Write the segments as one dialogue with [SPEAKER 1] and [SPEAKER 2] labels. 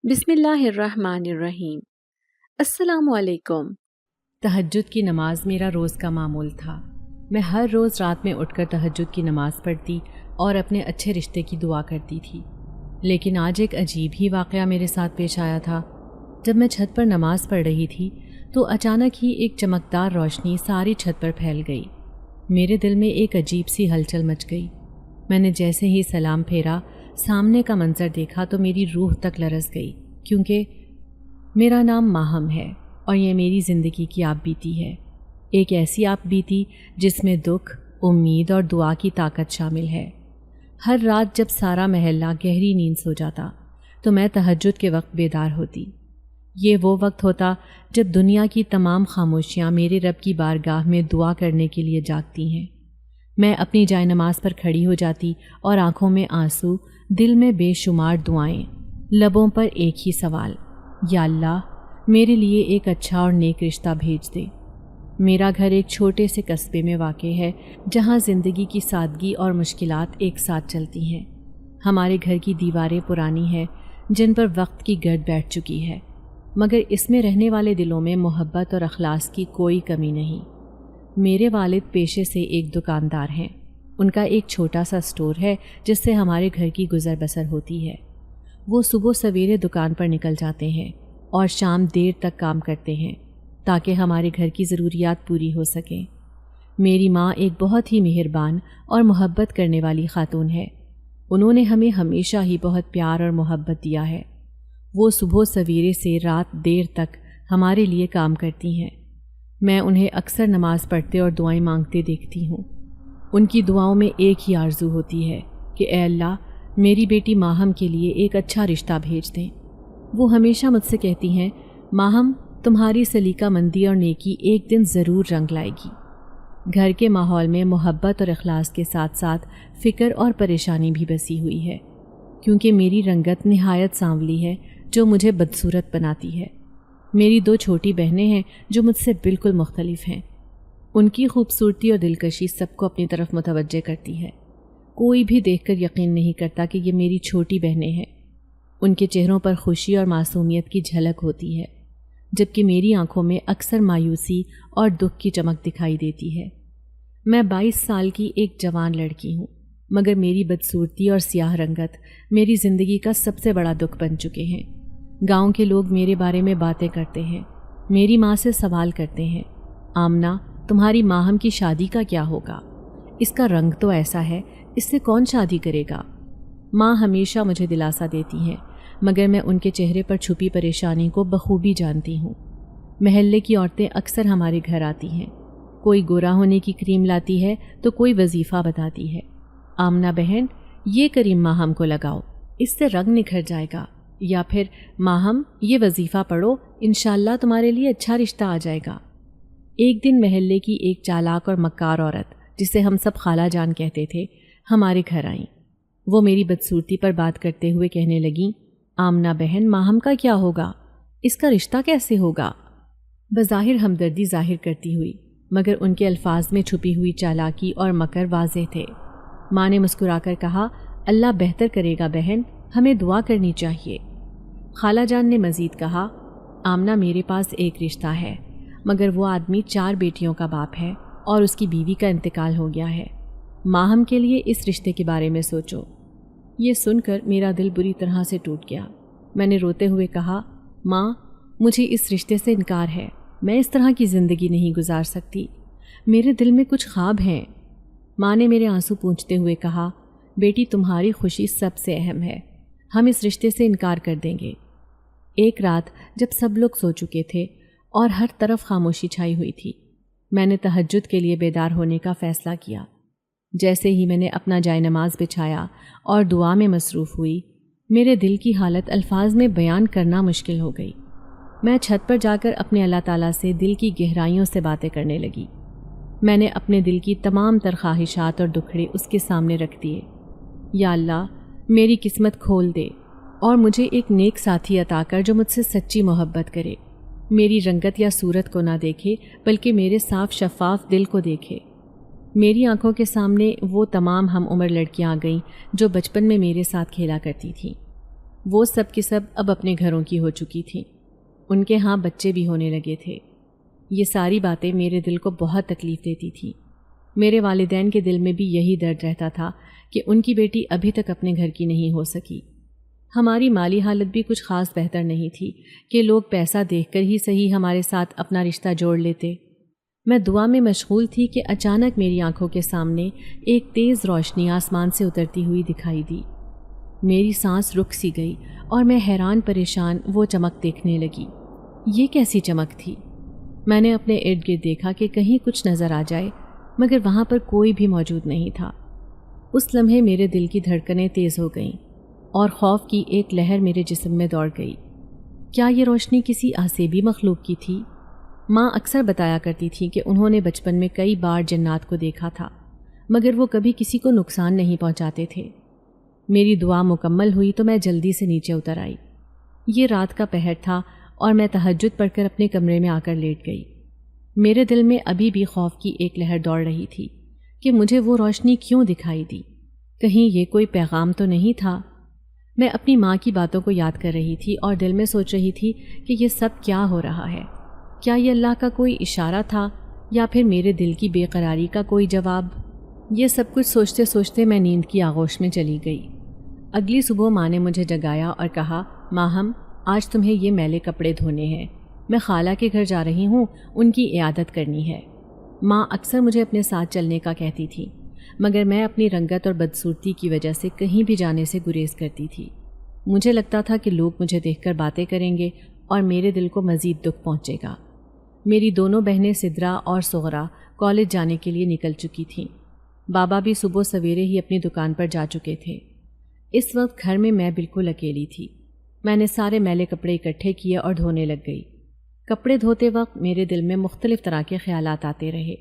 [SPEAKER 1] بسم اللہ الرحمن الرحیم۔ السلام علیکم۔
[SPEAKER 2] تہجد کی نماز میرا روز کا معمول تھا۔ میں ہر روز رات میں اٹھ کر تہجد کی نماز پڑھتی اور اپنے اچھے رشتے کی دعا کرتی تھی، لیکن آج ایک عجیب ہی واقعہ میرے ساتھ پیش آیا تھا۔ جب میں چھت پر نماز پڑھ رہی تھی تو اچانک ہی ایک چمکدار روشنی ساری چھت پر پھیل گئی۔ میرے دل میں ایک عجیب سی ہلچل مچ گئی۔ میں نے جیسے ہی سلام پھیرا، سامنے کا منظر دیکھا تو میری روح تک لرز گئی، کیونکہ میرا نام ماہم ہے اور یہ میری زندگی کی آپ بیتی ہے۔ ایک ایسی آپ بیتی جس میں دکھ، امید اور دعا کی طاقت شامل ہے۔ ہر رات جب سارا محلہ گہری نیند سو جاتا تو میں تہجد کے وقت بیدار ہوتی۔ یہ وہ وقت ہوتا جب دنیا کی تمام خاموشیاں میرے رب کی بارگاہ میں دعا کرنے کے لیے جاگتی ہیں۔ میں اپنی جائے نماز پر کھڑی ہو جاتی اور آنکھوں میں آنسو، دل میں بے شمار دعائیں، لبوں پر ایک ہی سوال، یا اللہ میرے لیے ایک اچھا اور نیک رشتہ بھیج دے۔ میرا گھر ایک چھوٹے سے قصبے میں واقع ہے جہاں زندگی کی سادگی اور مشکلات ایک ساتھ چلتی ہیں۔ ہمارے گھر کی دیواریں پرانی ہیں جن پر وقت کی گرد بیٹھ چکی ہے، مگر اس میں رہنے والے دلوں میں محبت اور اخلاص کی کوئی کمی نہیں۔ میرے والد پیشے سے ایک دکاندار ہیں۔ ان کا ایک چھوٹا سا سٹور ہے جس سے ہمارے گھر کی گزر بسر ہوتی ہے۔ وہ صبح سویرے دکان پر نکل جاتے ہیں اور شام دیر تک کام کرتے ہیں تاکہ ہمارے گھر کی ضروریات پوری ہو سکیں۔ میری ماں ایک بہت ہی مہربان اور محبت کرنے والی خاتون ہے۔ انہوں نے ہمیں ہمیشہ ہی بہت پیار اور محبت دیا ہے۔ وہ صبح سویرے سے رات دیر تک ہمارے لیے کام کرتی ہیں۔ میں انہیں اکثر نماز پڑھتے اور دعائیں مانگتے دیکھتی ہوں۔ ان کی دعاؤں میں ایک ہی آرزو ہوتی ہے کہ اے اللہ میری بیٹی ماہم کے لیے ایک اچھا رشتہ بھیج دیں۔ وہ ہمیشہ مجھ سے کہتی ہیں، ماہم تمہاری سلیقہ مندی اور نیکی ایک دن ضرور رنگ لائے گی۔ گھر کے ماحول میں محبت اور اخلاص کے ساتھ ساتھ فکر اور پریشانی بھی بسی ہوئی ہے، کیونکہ میری رنگت نہایت سانولی ہے جو مجھے بدصورت بناتی ہے۔ میری 2 چھوٹی بہنیں ہیں جو مجھ سے بالکل مختلف ہیں۔ ان کی خوبصورتی اور دلکشی سب کو اپنی طرف متوجہ کرتی ہے۔ کوئی بھی دیکھ کر یقین نہیں کرتا کہ یہ میری چھوٹی بہنیں ہیں۔ ان کے چہروں پر خوشی اور معصومیت کی جھلک ہوتی ہے، جبکہ میری آنکھوں میں اکثر مایوسی اور دکھ کی چمک دکھائی دیتی ہے۔ میں 22 سال کی ایک جوان لڑکی ہوں، مگر میری بدصورتی اور سیاہ رنگت میری زندگی کا سب سے بڑا دکھ بن چکے ہیں۔ گاؤں کے لوگ میرے بارے میں باتیں کرتے ہیں، میری ماں سے سوال کرتے ہیں، آمنہ تمہاری ماہم کی شادی کا کیا ہوگا؟ اس کا رنگ تو ایسا ہے، اس سے کون شادی کرے گا؟ ماں ہمیشہ مجھے دلاسا دیتی ہیں، مگر میں ان کے چہرے پر چھپی پریشانی کو بخوبی جانتی ہوں۔ محلے کی عورتیں اکثر ہمارے گھر آتی ہیں، کوئی گورا ہونے کی کریم لاتی ہے تو کوئی وظیفہ بتاتی ہے، آمنہ بہن یہ کریم ماہم کو لگاؤ، اس سے رنگ نکھر جائے گا، یا پھر ماہم یہ وظیفہ پڑھو، انشاءاللہ تمہارے لیے اچھا رشتہ آ جائے گا۔ ایک دن محلے کی ایک چالاک اور مکار عورت جسے ہم سب خالہ جان کہتے تھے ہمارے گھر آئیں۔ وہ میری بدصورتی پر بات کرتے ہوئے کہنے لگیں، آمنہ بہن ماہم کا کیا ہوگا؟ اس کا رشتہ کیسے ہوگا؟ بظاہر ہمدردی ظاہر کرتی ہوئی، مگر ان کے الفاظ میں چھپی ہوئی چالاکی اور مکر واضح تھے۔ ماں نے مسکرا کر کہا، اللہ بہتر کرے گا بہن، ہمیں دعا کرنی چاہیے۔ خالہ جان نے مزید کہا، آمنہ میرے پاس ایک رشتہ ہے، مگر وہ آدمی 4 بیٹیوں کا باپ ہے اور اس کی بیوی کا انتقال ہو گیا ہے۔ ماہم کے لیے اس رشتے کے بارے میں سوچو۔ یہ سن کر میرا دل بری طرح سے ٹوٹ گیا۔ میں نے روتے ہوئے کہا، ماں مجھے اس رشتے سے انکار ہے، میں اس طرح کی زندگی نہیں گزار سکتی، میرے دل میں کچھ خواب ہیں۔ ماں نے میرے آنسو پونچھتے ہوئے کہا، بیٹی تمہاری خوشی سب سے اہم ہے، ہم اس رشتے سے انکار کر دیں گے۔ ایک رات جب سب لوگ سو چکے تھے اور ہر طرف خاموشی چھائی ہوئی تھی، میں نے تہجد کے لیے بیدار ہونے کا فیصلہ کیا۔ جیسے ہی میں نے اپنا جائے نماز بچھایا اور دعا میں مصروف ہوئی، میرے دل کی حالت الفاظ میں بیان کرنا مشکل ہو گئی۔ میں چھت پر جا کر اپنے اللہ تعالیٰ سے دل کی گہرائیوں سے باتیں کرنے لگی۔ میں نے اپنے دل کی تمام تر خواہشات اور دکھڑے اس کے سامنے رکھ دیے۔ یا اللہ میری قسمت کھول دے اور مجھے ایک نیک ساتھی عطا کر جو مجھ سے سچی محبت کرے، میری رنگت یا صورت کو نہ دیکھے بلکہ میرے صاف شفاف دل کو دیکھے۔ میری آنکھوں کے سامنے وہ تمام ہم عمر لڑکیاں آ گئیں جو بچپن میں میرے ساتھ کھیلا کرتی تھیں۔ وہ سب کے سب اب اپنے گھروں کی ہو چکی تھیں، ان کے ہاں بچے بھی ہونے لگے تھے۔ یہ ساری باتیں میرے دل کو بہت تکلیف دیتی تھیں۔ میرے والدین کے دل میں بھی یہی درد رہتا تھا کہ ان کی بیٹی ابھی تک اپنے گھر کی نہیں ہو سکی۔ ہماری مالی حالت بھی کچھ خاص بہتر نہیں تھی کہ لوگ پیسہ دیکھ کر ہی صحیح ہمارے ساتھ اپنا رشتہ جوڑ لیتے۔ میں دعا میں مشغول تھی کہ اچانک میری آنکھوں کے سامنے ایک تیز روشنی آسمان سے اترتی ہوئی دکھائی دی۔ میری سانس رک سی گئی اور میں حیران پریشان وہ چمک دیکھنے لگی۔ یہ کیسی چمک تھی؟ میں نے اپنے ارد گرد دیکھا کہ کہیں کچھ نظر آ جائے، مگر وہاں پر کوئی بھی موجود نہیں تھا۔ اس لمحے میرے دل کی دھڑکنیں تیز ہو گئیں اور خوف کی ایک لہر میرے جسم میں دوڑ گئی۔ کیا یہ روشنی کسی آسیبی مخلوق کی تھی؟ ماں اکثر بتایا کرتی تھی کہ انہوں نے بچپن میں کئی بار جنات کو دیکھا تھا، مگر وہ کبھی کسی کو نقصان نہیں پہنچاتے تھے۔ میری دعا مکمل ہوئی تو میں جلدی سے نیچے اتر آئی۔ یہ رات کا پہر تھا اور میں تہجد پڑھ کر اپنے کمرے میں آ کر لیٹ گئی۔ میرے دل میں ابھی بھی خوف کی ایک لہر دوڑ رہی تھی کہ مجھے وہ روشنی کیوں دکھائی دی، کہیں یہ کوئی پیغام تو نہیں تھا۔ میں اپنی ماں کی باتوں کو یاد کر رہی تھی اور دل میں سوچ رہی تھی کہ یہ سب کیا ہو رہا ہے؟ کیا یہ اللہ کا کوئی اشارہ تھا یا پھر میرے دل کی بے قراری کا کوئی جواب؟ یہ سب کچھ سوچتے سوچتے میں نیند کی آغوش میں چلی گئی۔ اگلی صبح ماں نے مجھے جگایا اور کہا، ماہم، آج تمہیں یہ میلے کپڑے دھونے ہیں، میں خالہ کے گھر جا رہی ہوں، ان کی عیادت کرنی ہے۔ ماں اکثر مجھے اپنے ساتھ چلنے کا کہتی تھی، مگر میں اپنی رنگت اور بدصورتی کی وجہ سے کہیں بھی جانے سے گریز کرتی تھی۔ مجھے لگتا تھا کہ لوگ مجھے دیکھ کر باتیں کریں گے اور میرے دل کو مزید دکھ پہنچے گا۔ میری دونوں بہنیں سدرا اور صغرا کالج جانے کے لیے نکل چکی تھیں۔ بابا بھی صبح سویرے ہی اپنی دکان پر جا چکے تھے۔ اس وقت گھر میں بالکل اکیلی تھی۔ میں نے سارے میلے کپڑے اکٹھے کیے اور دھونے لگ گئی۔ کپڑے دھوتے وقت میرے دل میں مختلف طرح کے خیالات آتے رہے۔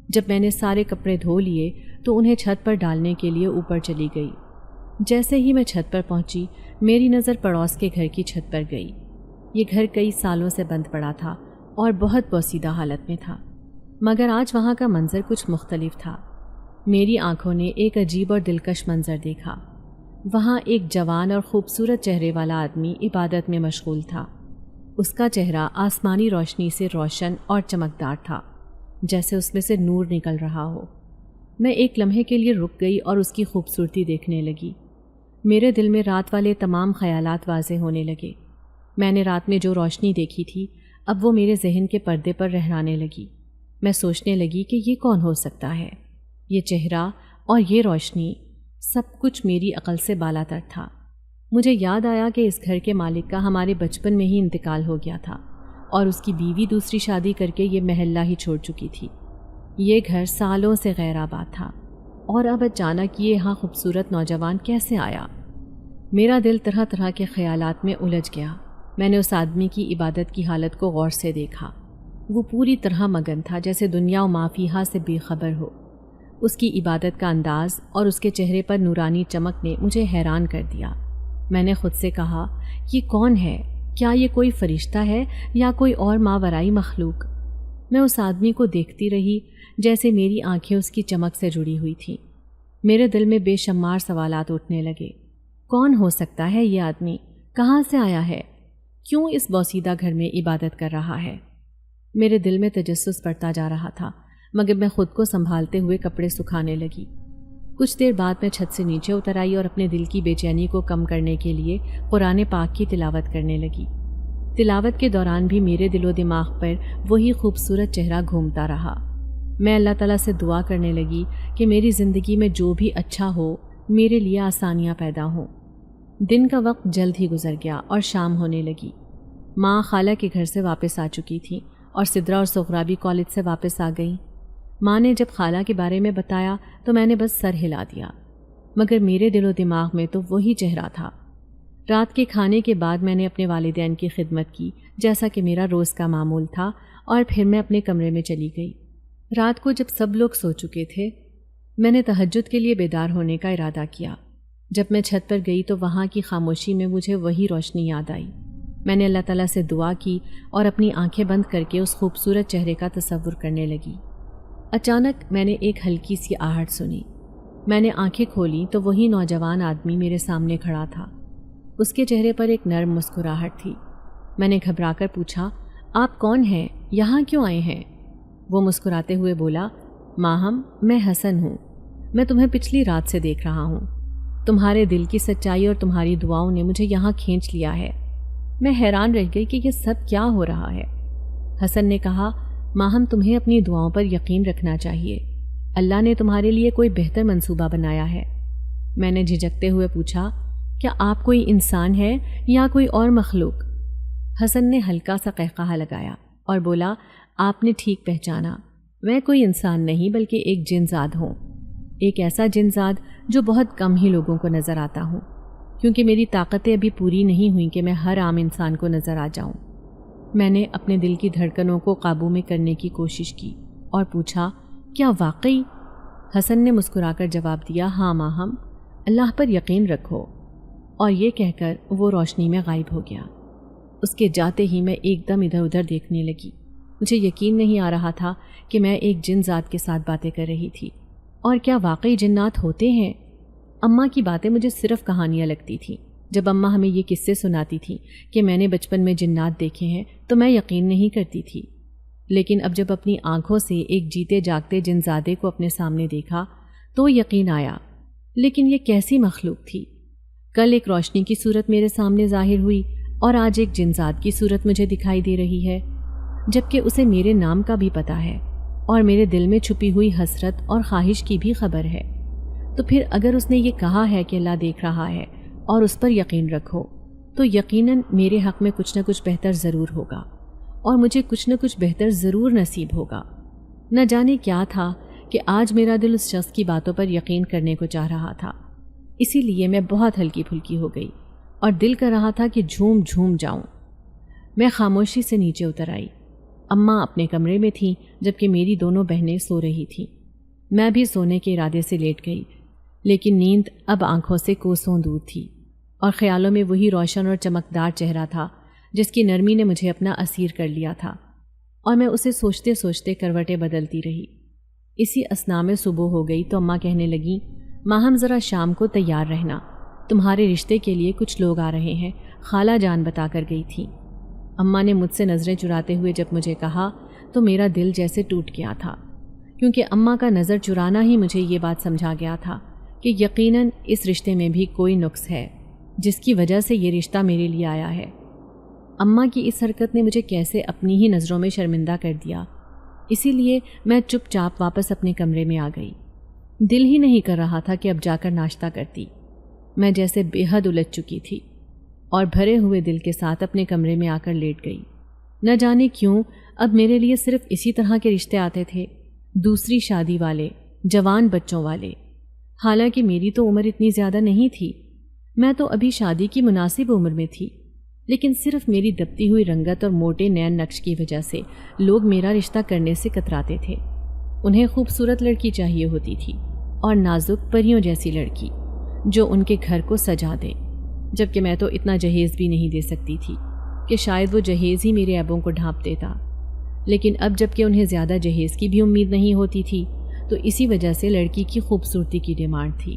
[SPEAKER 2] جب میں نے سارے کپڑے دھو لیے تو انہیں چھت پر ڈالنے کے لیے اوپر چلی گئی۔ جیسے ہی میں چھت پر پہنچی، میری نظر پڑوس کے گھر کی چھت پر گئی۔ یہ گھر کئی سالوں سے بند پڑا تھا اور بہت بوسیدہ حالت میں تھا، مگر آج وہاں کا منظر کچھ مختلف تھا۔ میری آنکھوں نے ایک عجیب اور دلکش منظر دیکھا۔ وہاں ایک جوان اور خوبصورت چہرے والا آدمی عبادت میں مشغول تھا۔ اس کا چہرہ آسمانی روشنی سے روشن اور چمکدار تھا، جیسے اس میں سے نور نکل رہا ہو۔ میں ایک لمحے کے لیے رک گئی اور اس کی خوبصورتی دیکھنے لگی۔ میرے دل میں رات والے تمام خیالات واضح ہونے لگے۔ میں نے رات میں جو روشنی دیکھی تھی، اب وہ میرے ذہن کے پردے پر رہرانے لگی۔ میں سوچنے لگی کہ یہ کون ہو سکتا ہے؟ یہ چہرہ اور یہ روشنی، سب کچھ میری عقل سے بالا تر تھا۔ مجھے یاد آیا کہ اس گھر کے مالک کا ہمارے بچپن میں ہی انتقال ہو گیا تھا اور اس کی بیوی دوسری شادی کر کے یہ محلہ ہی چھوڑ چکی تھی۔ یہ گھر سالوں سے غیر آباد تھا اور اب اچانک یہ یہاں خوبصورت نوجوان کیسے آیا؟ میرا دل طرح طرح کے خیالات میں الجھ گیا۔ میں نے اس آدمی کی عبادت کی حالت کو غور سے دیکھا۔ وہ پوری طرح مگن تھا، جیسے دنیا و ما فیہا سے بے خبر ہو۔ اس کی عبادت کا انداز اور اس کے چہرے پر نورانی چمک نے مجھے حیران کر دیا۔ میں نے خود سے کہا، یہ کون ہے؟ کیا یہ کوئی فرشتہ ہے یا کوئی اور ماورائی مخلوق؟ میں اس آدمی کو دیکھتی رہی جیسے میری آنکھیں اس کی چمک سے جڑی ہوئی تھیں۔ میرے دل میں بے شمار سوالات اٹھنے لگے۔ کون ہو سکتا ہے یہ آدمی؟ کہاں سے آیا ہے؟ کیوں اس بوسیدہ گھر میں عبادت کر رہا ہے؟ میرے دل میں تجسس بڑھتا جا رہا تھا، مگر میں خود کو سنبھالتے ہوئے کپڑے سکھانے لگی۔ کچھ دیر بعد میں چھت سے نیچے اتر آئی اور اپنے دل کی بے چینی کو کم کرنے کے لیے قرآن پاک کی تلاوت کرنے لگی۔ تلاوت کے دوران بھی میرے دل و دماغ پر وہی خوبصورت چہرہ گھومتا رہا۔ میں اللہ تعالیٰ سے دعا کرنے لگی کہ میری زندگی میں جو بھی اچھا ہو، میرے لیے آسانیاں پیدا ہوں۔ دن کا وقت جلد ہی گزر گیا اور شام ہونے لگی۔ ماں خالہ کے گھر سے واپس آ چکی تھیں اور سدرا اور صغرا بھی کالج سے واپس آ گئیں۔ ماں نے جب خالہ کے بارے میں بتایا تو میں نے بس سر ہلا دیا، مگر میرے دل و دماغ میں تو وہی چہرہ تھا۔ رات کے کھانے کے بعد میں نے اپنے والدین کی خدمت کی، جیسا کہ میرا روز کا معمول تھا، اور پھر میں اپنے کمرے میں چلی گئی۔ رات کو جب سب لوگ سو چکے تھے، میں نے تہجد کے لیے بیدار ہونے کا ارادہ کیا۔ جب میں چھت پر گئی تو وہاں کی خاموشی میں مجھے وہی روشنی یاد آئی۔ میں نے اللہ تعالیٰ سے دعا کی اور اپنی آنکھیں بند کر کے اس خوبصورت چہرے کا تصور کرنے لگی۔ اچانک میں نے ایک ہلکی سی آہٹ سنی۔ میں نے آنکھیں کھولیں تو وہی نوجوان آدمی میرے سامنے کھڑا تھا۔ اس کے چہرے پر ایک نرم مسکراہٹ تھی۔ میں نے گھبرا کر پوچھا، آپ کون ہیں؟ یہاں کیوں آئے ہیں؟ وہ مسکراتے ہوئے بولا، ماہم، میں حسن ہوں۔ میں تمہیں پچھلی رات سے دیکھ رہا ہوں۔ تمہارے دل کی سچائی اور تمہاری دعاؤں نے مجھے یہاں کھینچ لیا ہے۔ میں حیران رہ گئی کہ یہ سب کیا ہو رہا ہے۔ حسن نے کہا، ماہم، تمہیں اپنی دعاؤں پر یقین رکھنا چاہیے۔ اللہ نے تمہارے لیے کوئی بہتر منصوبہ بنایا ہے۔ میں نے جھجکتے ہوئے پوچھا، کیا آپ کوئی انسان ہے یا کوئی اور مخلوق؟ حسن نے ہلکا سا قہقہہ لگایا اور بولا، آپ نے ٹھیک پہچانا، میں کوئی انسان نہیں بلکہ ایک جن زاد ہوں۔ ایک ایسا جن زاد جو بہت کم ہی لوگوں کو نظر آتا ہوں، کیونکہ میری طاقتیں ابھی پوری نہیں ہوئیں کہ میں ہر عام انسان کو نظر آ جاؤں۔ میں نے اپنے دل کی دھڑکنوں کو قابو میں کرنے کی کوشش کی اور پوچھا، کیا واقعی؟ حسن نے مسکرا کر جواب دیا، ہاں ماہم، اللہ پر یقین رکھو۔ اور یہ کہہ کر وہ روشنی میں غائب ہو گیا۔ اس کے جاتے ہی میں ایک دم ادھر ادھر دیکھنے لگی۔ مجھے یقین نہیں آ رہا تھا کہ میں ایک جن ذات کے ساتھ باتیں کر رہی تھی، اور کیا واقعی جنات ہوتے ہیں؟ اماں کی باتیں مجھے صرف کہانیاں لگتی تھیں۔ جب اماں ہمیں یہ قصے سناتی تھیں کہ میں نے بچپن میں جنات دیکھے ہیں تو میں یقین نہیں کرتی تھی، لیکن اب جب اپنی آنکھوں سے ایک جیتے جاگتے جنزادے کو اپنے سامنے دیکھا تو یقین آیا۔ لیکن یہ کیسی مخلوق تھی؟ کل ایک روشنی کی صورت میرے سامنے ظاہر ہوئی اور آج ایک جنزاد کی صورت مجھے دکھائی دے رہی ہے، جبکہ اسے میرے نام کا بھی پتہ ہے اور میرے دل میں چھپی ہوئی حسرت اور خواہش کی بھی خبر ہے۔ تو پھر اگر اس نے یہ کہا ہے کہ اللہ دیکھ رہا ہے اور اس پر یقین رکھو، تو یقیناً میرے حق میں کچھ نہ کچھ بہتر ضرور ہوگا اور مجھے کچھ نہ کچھ بہتر ضرور نصیب ہوگا۔ نہ جانے کیا تھا کہ آج میرا دل اس شخص کی باتوں پر یقین کرنے کو چاہ رہا تھا، اسی لیے میں بہت ہلکی پھلکی ہو گئی اور دل کر رہا تھا کہ جھوم جھوم جاؤں۔ میں خاموشی سے نیچے اتر آئی۔ اماں اپنے کمرے میں تھیں جبکہ میری دونوں بہنیں سو رہی تھیں۔ میں بھی سونے کے ارادے سے لیٹ گئی، لیکن نیند اب آنکھوں سے کوسوں دور تھی اور خیالوں میں وہی روشن اور چمکدار چہرہ تھا جس کی نرمی نے مجھے اپنا اسیر کر لیا تھا، اور میں اسے سوچتے سوچتے کروٹیں بدلتی رہی۔ اسی اثنا میں صبح ہو گئی تو اماں کہنے لگیں، ماہم ذرا شام کو تیار رہنا، تمہارے رشتے کے لیے کچھ لوگ آ رہے ہیں، خالہ جان بتا کر گئی تھی۔ اماں نے مجھ سے نظریں چراتے ہوئے جب مجھے کہا تو میرا دل جیسے ٹوٹ گیا تھا، کیونکہ اماں کا نظر چرانا ہی مجھے یہ بات سمجھا گیا تھا کہ یقیناً اس رشتے میں بھی کوئی نقص ہے جس کی وجہ سے یہ رشتہ میرے لیے آیا ہے۔ اماں کی اس حرکت نے مجھے کیسے اپنی ہی نظروں میں شرمندہ کر دیا، اسی لیے میں چپ چاپ واپس اپنے کمرے میں آ گئی۔ دل ہی نہیں کر رہا تھا کہ اب جا کر ناشتہ کرتی۔ میں جیسے بے حد الجھ چکی تھی اور بھرے ہوئے دل کے ساتھ اپنے کمرے میں آ کر لیٹ گئی۔ نہ جانے کیوں اب میرے لیے صرف اسی طرح کے رشتے آتے تھے، دوسری شادی والے، جوان بچوں والے۔ حالانکہ میری تو عمر اتنی زیادہ نہیں تھی، میں تو ابھی شادی کی مناسب عمر میں تھی، لیکن صرف میری دبتی ہوئی رنگت اور موٹے نین نقش کی وجہ سے لوگ میرا رشتہ کرنے سے کتراتے تھے۔ انہیں خوبصورت لڑکی چاہیے ہوتی تھی اور نازک پریوں جیسی لڑکی جو ان کے گھر کو سجا دے، جبکہ میں تو اتنا جہیز بھی نہیں دے سکتی تھی کہ شاید وہ جہیز ہی میرے عیبوں کو ڈھانپ دیتا۔ لیکن اب جب کہ انہیں زیادہ جہیز کی بھی امید نہیں ہوتی تھی تو اسی وجہ سے لڑکی کی خوبصورتی کی ڈیمانڈ تھی،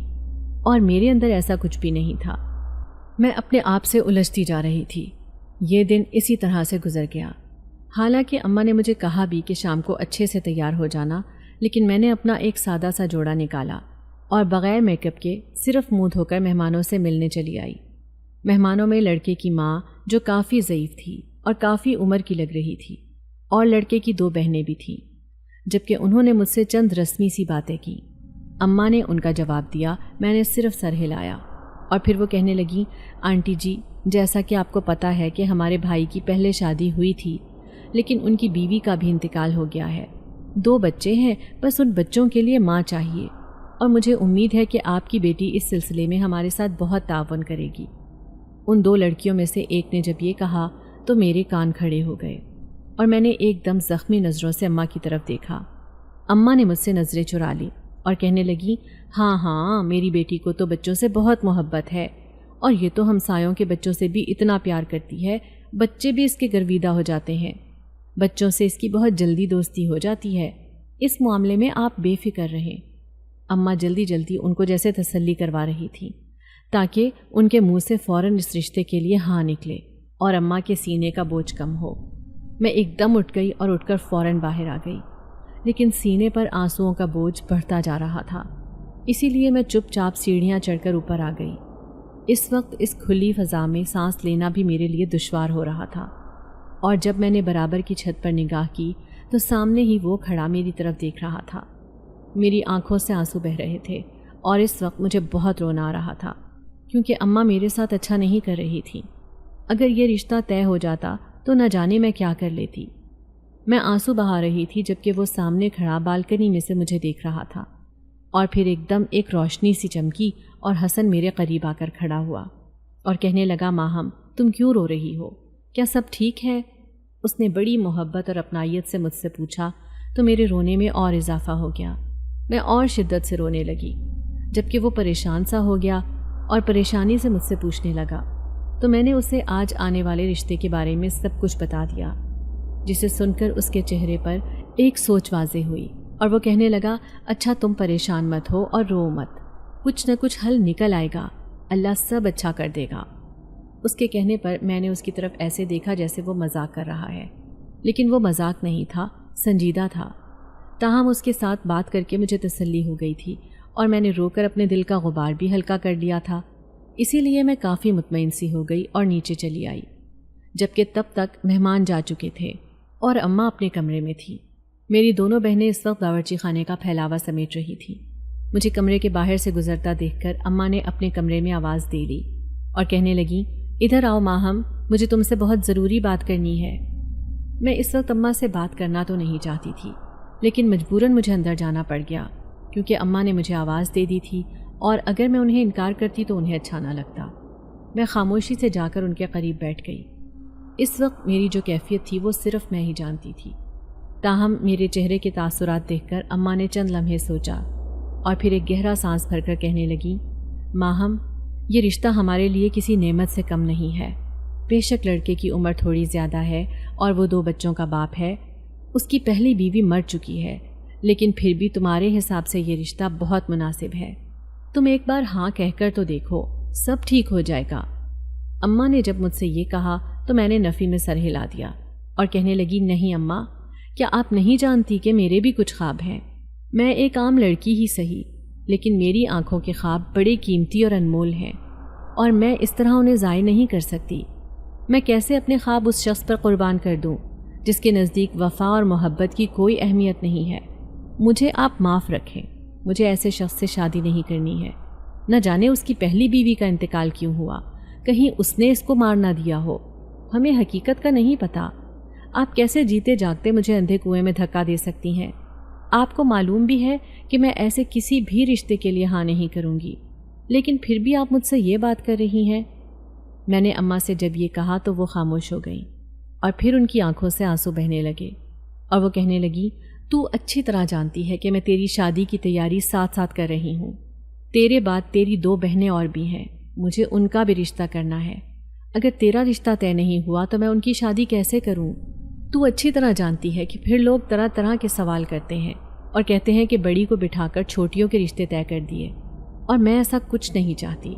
[SPEAKER 2] اور میرے اندر ایسا کچھ بھی نہیں تھا۔ میں اپنے آپ سے الجھتی جا رہی تھی۔ یہ دن اسی طرح سے گزر گیا۔ حالانکہ اماں نے مجھے کہا بھی کہ شام کو اچھے سے تیار ہو جانا، لیکن میں نے اپنا ایک سادہ سا جوڑا نکالا اور بغیر میک اپ کے صرف منہ دھو کر مہمانوں سے ملنے چلی آئی۔ مہمانوں میں لڑکے کی ماں جو کافی ضعیف تھی اور کافی عمر کی لگ رہی تھی، اور لڑکے کی 2 بہنیں بھی تھیں، جبکہ انہوں نے مجھ سے چند رسمی سی باتیں کی۔ اماں نے ان کا جواب دیا، میں نے صرف سر ہلایا، اور پھر وہ کہنے لگیں، آنٹی جی، جیسا کہ آپ کو پتہ ہے کہ ہمارے بھائی کی پہلے شادی ہوئی تھی، لیکن ان کی بیوی کا بھی انتقال ہو گیا ہے، 2 بچے ہیں، بس ان بچوں کے لیے ماں چاہیے، اور مجھے امید ہے کہ آپ کی بیٹی اس سلسلے میں ہمارے ساتھ بہت تعاون کرے گی۔ ان 2 لڑکیوں میں سے ایک نے جب یہ کہا تو میرے کان کھڑے ہو گئے، اور میں نے ایک دم زخمی نظروں سے اماں کی طرف دیکھا۔ اماں نے مجھ سے نظریں چرا لی اور کہنے لگی، ہاں ہاں، میری بیٹی کو تو بچوں سے بہت محبت ہے، اور یہ تو ہمسایوں کے بچوں سے بھی اتنا پیار کرتی ہے، بچے بھی اس کے گرویدہ ہو جاتے ہیں، بچوں سے اس کی بہت جلدی دوستی ہو جاتی ہے، اس معاملے میں آپ بے فکر رہیں۔ اماں جلدی جلدی ان کو جیسے تسلی کروا رہی تھیں تاکہ ان کے منہ سے فوراً اس رشتے کے لیے ہاں نکلے اور اماں کے سینے کا بوجھ کم ہو۔ میں ایک دم اٹھ گئی اور اٹھ کر فوراً باہر آ گئی، لیکن سینے پر آنسوؤں کا بوجھ بڑھتا جا رہا تھا، اسی لیے میں چپ چاپ سیڑھیاں چڑھ کر اوپر آ گئی۔ اس وقت اس کھلی فضا میں سانس لینا بھی میرے لیے دشوار ہو رہا تھا، اور جب میں نے برابر کی چھت پر نگاہ کی تو سامنے ہی وہ کھڑا میری طرف دیکھ رہا تھا۔ میری آنکھوں سے آنسو بہہ رہے تھے اور اس وقت مجھے بہت رونا آ رہا تھا، کیونکہ اماں میرے ساتھ اچھا نہیں کر رہی تھی۔ اگر یہ رشتہ طے ہو جاتا تو نہ جانے میں کیا کر لیتی۔ میں آنسو بہا رہی تھی جبکہ وہ سامنے کھڑا بالکنی میں سے مجھے دیکھ رہا تھا، اور پھر ایک دم ایک روشنی سی چمکی اور حسن میرے قریب آ کر کھڑا ہوا اور کہنے لگا، ماہم تم کیوں رو رہی ہو؟ کیا سب ٹھیک ہے؟ اس نے بڑی محبت اور اپنائیت سے مجھ سے پوچھا تو میرے رونے میں اور اضافہ ہو گیا۔ میں اور شدت سے رونے لگی، جبکہ وہ پریشان سا ہو گیا اور پریشانی سے مجھ سے پوچھنے لگا تو میں نے اسے آج آنے والے رشتے کے بارے میں سب کچھ بتا دیا، جسے سن کر اس کے چہرے پر ایک سوچ واضح ہوئی اور وہ کہنے لگا، اچھا تم پریشان مت ہو اور رو مت، کچھ نہ کچھ حل نکل آئے گا، اللہ سب اچھا کر دے گا۔ اس کے کہنے پر میں نے اس کی طرف ایسے دیکھا جیسے وہ مذاق کر رہا ہے، لیکن وہ مذاق نہیں تھا، سنجیدہ تھا۔ تاہم اس کے ساتھ بات کر کے مجھے تسلی ہو گئی تھی اور میں نے رو کر اپنے دل کا غبار بھی ہلکا کر لیا تھا، اسی لیے میں کافی مطمئن سی ہو گئی اور نیچے چلی آئی، جبکہ تب تک مہمان جا چکے تھے اور اماں اپنے کمرے میں تھی۔ میری دونوں بہنیں اس وقت باورچی خانے کا پھیلاوا سمیٹ رہی تھیں۔ مجھے کمرے کے باہر سے گزرتا دیکھ کر اماں نے اپنے کمرے میں آواز دے لی اور کہنے لگیں، ادھر آؤ ماہم، مجھے تم سے بہت ضروری بات کرنی ہے۔ میں اس وقت اماں سے بات کرنا تو نہیں چاہتی تھی، لیکن مجبوراً مجھے اندر جانا پڑ گیا، کیونکہ اماں نے مجھے آواز دے دی تھی اور اگر میں انہیں انکار کرتی تو انہیں اچھا نہ لگتا۔ میں خاموشی سے جا کر ان کے قریب بیٹھ گئی۔ اس وقت میری جو کیفیت تھی وہ صرف میں ہی جانتی تھی، تاہم میرے چہرے کے تاثرات دیکھ کر اماں نے چند لمحے سوچا اور پھر ایک گہرا سانس بھر کر کہنے لگی، ماہم یہ رشتہ ہمارے لیے کسی نعمت سے کم نہیں ہے۔ بے شک لڑکے کی عمر تھوڑی زیادہ ہے اور وہ 2 بچوں کا باپ ہے، اس کی پہلی بیوی مر چکی ہے، لیکن پھر بھی تمہارے حساب سے یہ رشتہ بہت مناسب ہے۔ تم ایک بار ہاں کہہ کر تو دیکھو، سب ٹھیک ہو جائے گا۔ اماں نے جب مجھ سے یہ کہا تو میں نے نفی میں سر ہلا دیا اور کہنے لگی، نہیں اماں، کیا آپ نہیں جانتی کہ میرے بھی کچھ خواب ہیں؟ میں ایک عام لڑکی ہی سہی، لیکن میری آنکھوں کے خواب بڑے قیمتی اور انمول ہیں، اور میں اس طرح انہیں ضائع نہیں کر سکتی۔ میں کیسے اپنے خواب اس شخص پر قربان کر دوں جس کے نزدیک وفا اور محبت کی کوئی اہمیت نہیں ہے؟ مجھے آپ معاف رکھیں، مجھے ایسے شخص سے شادی نہیں کرنی ہے۔ نہ جانے اس کی پہلی بیوی کا انتقال کیوں ہوا، کہیں اس نے اس کو مار نہ دیا ہو، ہمیں حقیقت کا نہیں پتہ۔ آپ کیسے جیتے جاگتے مجھے اندھے کنویں میں دھکا دے سکتی ہیں؟ آپ کو معلوم بھی ہے کہ میں ایسے کسی بھی رشتے کے لیے ہاں نہیں کروں گی، لیکن پھر بھی آپ مجھ سے یہ بات کر رہی ہیں۔ میں نے اماں سے جب یہ کہا تو وہ خاموش ہو گئیں اور پھر ان کی آنکھوں سے آنسو بہنے لگے اور وہ کہنے لگی، تو اچھی طرح جانتی ہے کہ میں تیری شادی کی تیاری ساتھ ساتھ کر رہی ہوں۔ تیرے بعد تیری 2 بہنیں اور بھی ہیں، مجھے ان کا بھی رشتہ کرنا ہے۔ اگر تیرا رشتہ طے نہیں ہوا تو میں ان کی شادی کیسے کروں؟ تو اچھی طرح جانتی ہے کہ پھر لوگ طرح طرح کے سوال کرتے ہیں اور کہتے ہیں کہ بڑی کو بٹھا کر چھوٹیوں کے رشتے طے کر دیے، اور میں ایسا کچھ نہیں چاہتی۔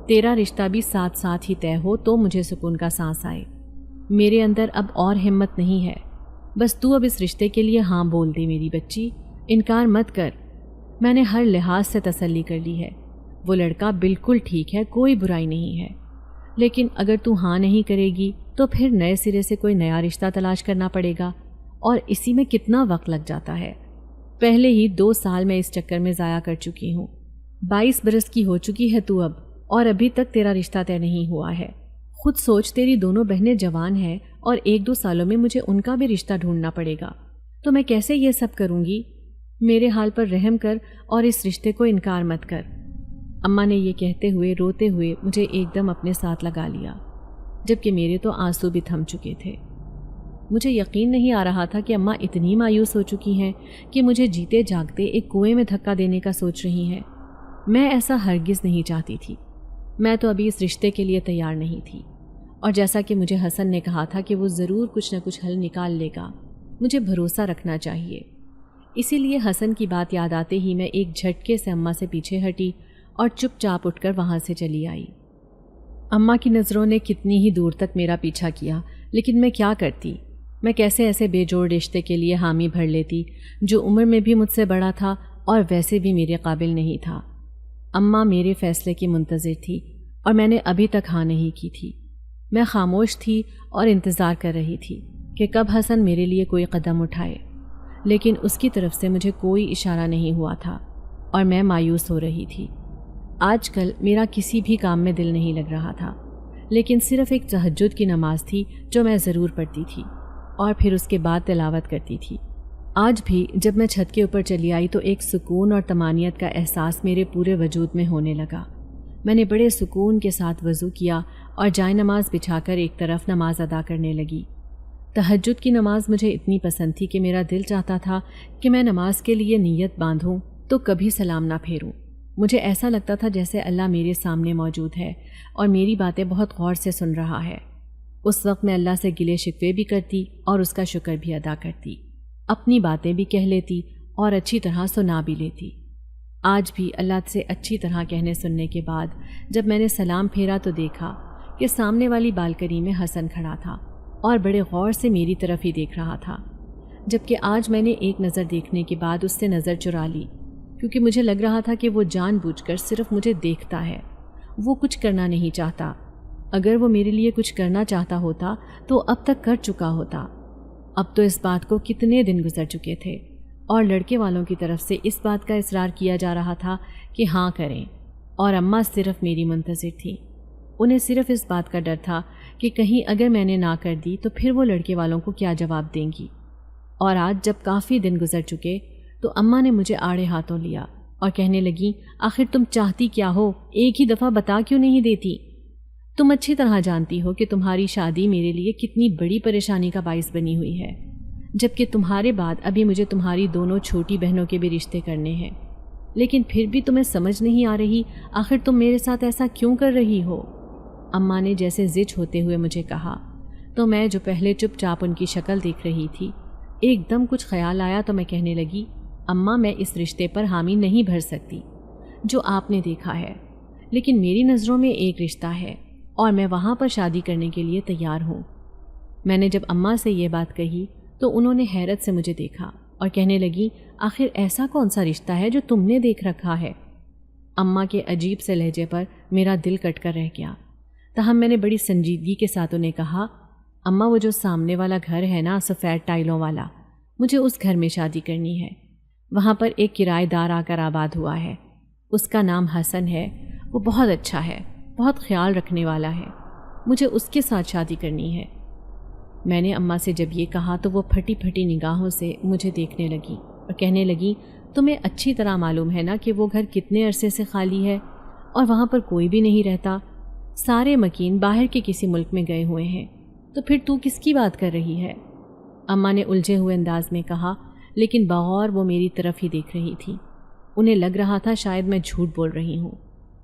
[SPEAKER 2] تیرا رشتہ بھی ساتھ ساتھ ہی طے ہو تو مجھے سکون کا سانس آئے۔ میرے اندر اب اور ہمت نہیں ہے، بس تو اب اس رشتے کے لیے ہاں بول دے میری بچی، انکار مت کر۔ میں نے ہر لحاظ سے تسلی کر لی ہے، وہ لڑکا بالکل ٹھیک ہے، کوئی برائی نہیں ہے، لیکن اگر تو ہاں نہیں کرے گی تو پھر نئے سرے سے کوئی نیا رشتہ تلاش کرنا پڑے گا، اور اسی میں کتنا وقت لگ جاتا ہے۔ پہلے ہی 2 سال میں اس چکر میں ضائع کر چکی ہوں۔ 22 برس کی ہو چکی ہے تو اب، اور ابھی تک تیرا رشتہ طے نہیں ہوا ہے۔ خود سوچ، تیری دونوں بہنیں جوان ہیں اور 1-2 سالوں میں مجھے ان کا بھی رشتہ ڈھونڈنا پڑے گا، تو میں کیسے یہ سب کروں گی؟ میرے حال پر رحم کر اور اس رشتے کو انکار مت کر۔ اماں نے یہ کہتے ہوئے روتے ہوئے مجھے ایک دم اپنے ساتھ لگا لیا، جبکہ میرے تو آنسو بھی تھم چکے تھے۔ مجھے یقین نہیں آ رہا تھا کہ اماں اتنی مایوس ہو چکی ہیں کہ مجھے جیتے جاگتے ایک کنویں میں دھکا دینے کا سوچ رہی ہیں۔ میں ایسا ہرگز نہیں چاہتی تھی، میں تو ابھی اس رشتے کے لیے تیار نہیں تھی، اور جیسا کہ مجھے حسن نے کہا تھا کہ وہ ضرور کچھ نہ کچھ حل نکال لے گا، مجھے بھروسہ رکھنا چاہیے۔ اسی لیے حسن کی بات یاد آتے ہی میں ایک جھٹکے سے اماں سے پیچھے ہٹی اور چپ چاپ اٹھ کر وہاں سے چلی آئی۔ اماں کی نظروں نے کتنی ہی دور تک میرا پیچھا کیا، لیکن میں کیا کرتی؟ میں کیسے ایسے بے جوڑ رشتے کے لیے حامی بھر لیتی جو عمر میں بھی مجھ سے بڑا تھا اور ویسے بھی میرے قابل نہیں تھا۔ اماں میرے فیصلے کی منتظر تھی اور میں نے ابھی تک ہاں نہیں کی تھی۔ میں خاموش تھی اور انتظار کر رہی تھی کہ کب حسن میرے لیے کوئی قدم اٹھائے، لیکن اس کی طرف سے مجھے کوئی اشارہ نہیں ہوا تھا اور میں مایوس ہو رہی تھی۔ آج کل میرا کسی بھی کام میں دل نہیں لگ رہا تھا، لیکن صرف ایک تہجد کی نماز تھی جو میں ضرور پڑھتی تھی اور پھر اس کے بعد تلاوت کرتی تھی۔ آج بھی جب میں چھت کے اوپر چلی آئی تو ایک سکون اور طمانینت کا احساس میرے پورے وجود میں ہونے لگا۔ میں نے بڑے سکون کے ساتھ وضو کیا اور جائے نماز بچھا کر ایک طرف نماز ادا کرنے لگی۔ تہجد کی نماز مجھے اتنی پسند تھی کہ میرا دل چاہتا تھا کہ میں نماز کے لیے نیت باندھوں تو کبھی سلام نہ پھیروں۔ مجھے ایسا لگتا تھا جیسے اللہ میرے سامنے موجود ہے اور میری باتیں بہت غور سے سن رہا ہے۔ اس وقت میں اللہ سے گلے شکوے بھی کرتی اور اس کا شکر بھی ادا کرتی، اپنی باتیں بھی کہہ لیتی اور اچھی طرح سنا بھی لیتی۔ آج بھی اللہ سے اچھی طرح کہنے سننے کے بعد جب میں نے سلام پھیرا تو دیکھا کہ سامنے والی بالکنی میں حسن کھڑا تھا اور بڑے غور سے میری طرف ہی دیکھ رہا تھا، جبکہ آج میں نے ایک نظر دیکھنے کے بعد اس سے نظر چرا لی، کیونکہ مجھے لگ رہا تھا کہ وہ جان بوجھ کر صرف مجھے دیکھتا ہے، وہ کچھ کرنا نہیں چاہتا۔ اگر وہ میرے لیے کچھ کرنا چاہتا ہوتا تو اب تک کر چکا ہوتا۔ اب تو اس بات کو کتنے دن گزر چکے تھے اور لڑکے والوں کی طرف سے اس بات کا اصرار کیا جا رہا تھا کہ ہاں کریں، اور اماں صرف میری منتظر تھیں۔ انہیں صرف اس بات کا ڈر تھا کہ کہیں اگر میں نے نہ کر دی تو پھر وہ لڑکے والوں کو کیا جواب دیں گی۔ اور آج جب کافی دن گزر چکے تو اماں نے مجھے آڑے ہاتھوں لیا اور کہنے لگیں، آخر تم چاہتی کیا ہو؟ ایک ہی دفعہ بتا کیوں نہیں دیتی؟ تم اچھی طرح جانتی ہو کہ تمہاری شادی میرے لیے کتنی بڑی پریشانی کا باعث بنی ہوئی ہے، جبکہ تمہارے بعد ابھی مجھے تمہاری دونوں چھوٹی بہنوں کے بھی رشتے کرنے ہیں، لیکن پھر بھی تمہیں سمجھ نہیں آ رہی آخر تم میرے ساتھ ایسا کیوں کر رہی ہو؟ اماں نے جیسے ضد ہوتے ہوئے مجھے کہا تو میں جو پہلے چپ چاپ ان کی شکل دیکھ رہی تھی، ایک دم کچھ خیال آیا تو میں کہنے لگی، اماں میں اس رشتے پر حامی نہیں بھر سکتی جو آپ نے دیکھا ہے، لیکن میری نظروں میں ایک رشتہ ہے اور میں وہاں پر شادی کرنے کے لیے تیار ہوں۔ میں نے جب اماں سے یہ بات کہی تو انہوں نے حیرت سے مجھے دیکھا اور کہنے لگی، آخر ایسا کون سا رشتہ ہے جو تم نے دیکھ رکھا ہے؟ اماں کے عجیب سے لہجے پر میرا دل کٹ کر رہ گیا، تاہم میں نے بڑی سنجیدگی کے ساتھ انہیں کہا، اماں وہ جو سامنے والا گھر ہے نا، سفید ٹائلوں والا، مجھے اس گھر میں شادی کرنی ہے۔ وہاں پر ایک کرایہ دار آ کر آباد ہوا ہے، اس کا نام حسن ہے، وہ بہت اچھا ہے، بہت خیال رکھنے والا ہے، مجھے اس کے ساتھ شادی کرنی ہے۔ میں نے اماں سے جب یہ کہا تو وہ پھٹی پھٹی نگاہوں سے مجھے دیکھنے لگی اور کہنے لگی، تمہیں اچھی طرح معلوم ہے نا کہ وہ گھر کتنے عرصے سے خالی ہے اور وہاں پر کوئی بھی نہیں رہتا، سارے مکین باہر کے کسی ملک میں گئے ہوئے ہیں، تو پھر تو کس کی بات کر رہی ہے؟ اماں نے الجھے ہوئے انداز میں کہا، لیکن بغور وہ میری طرف ہی دیکھ رہی تھی۔ انہیں لگ رہا تھا شاید میں جھوٹ بول رہی ہوں،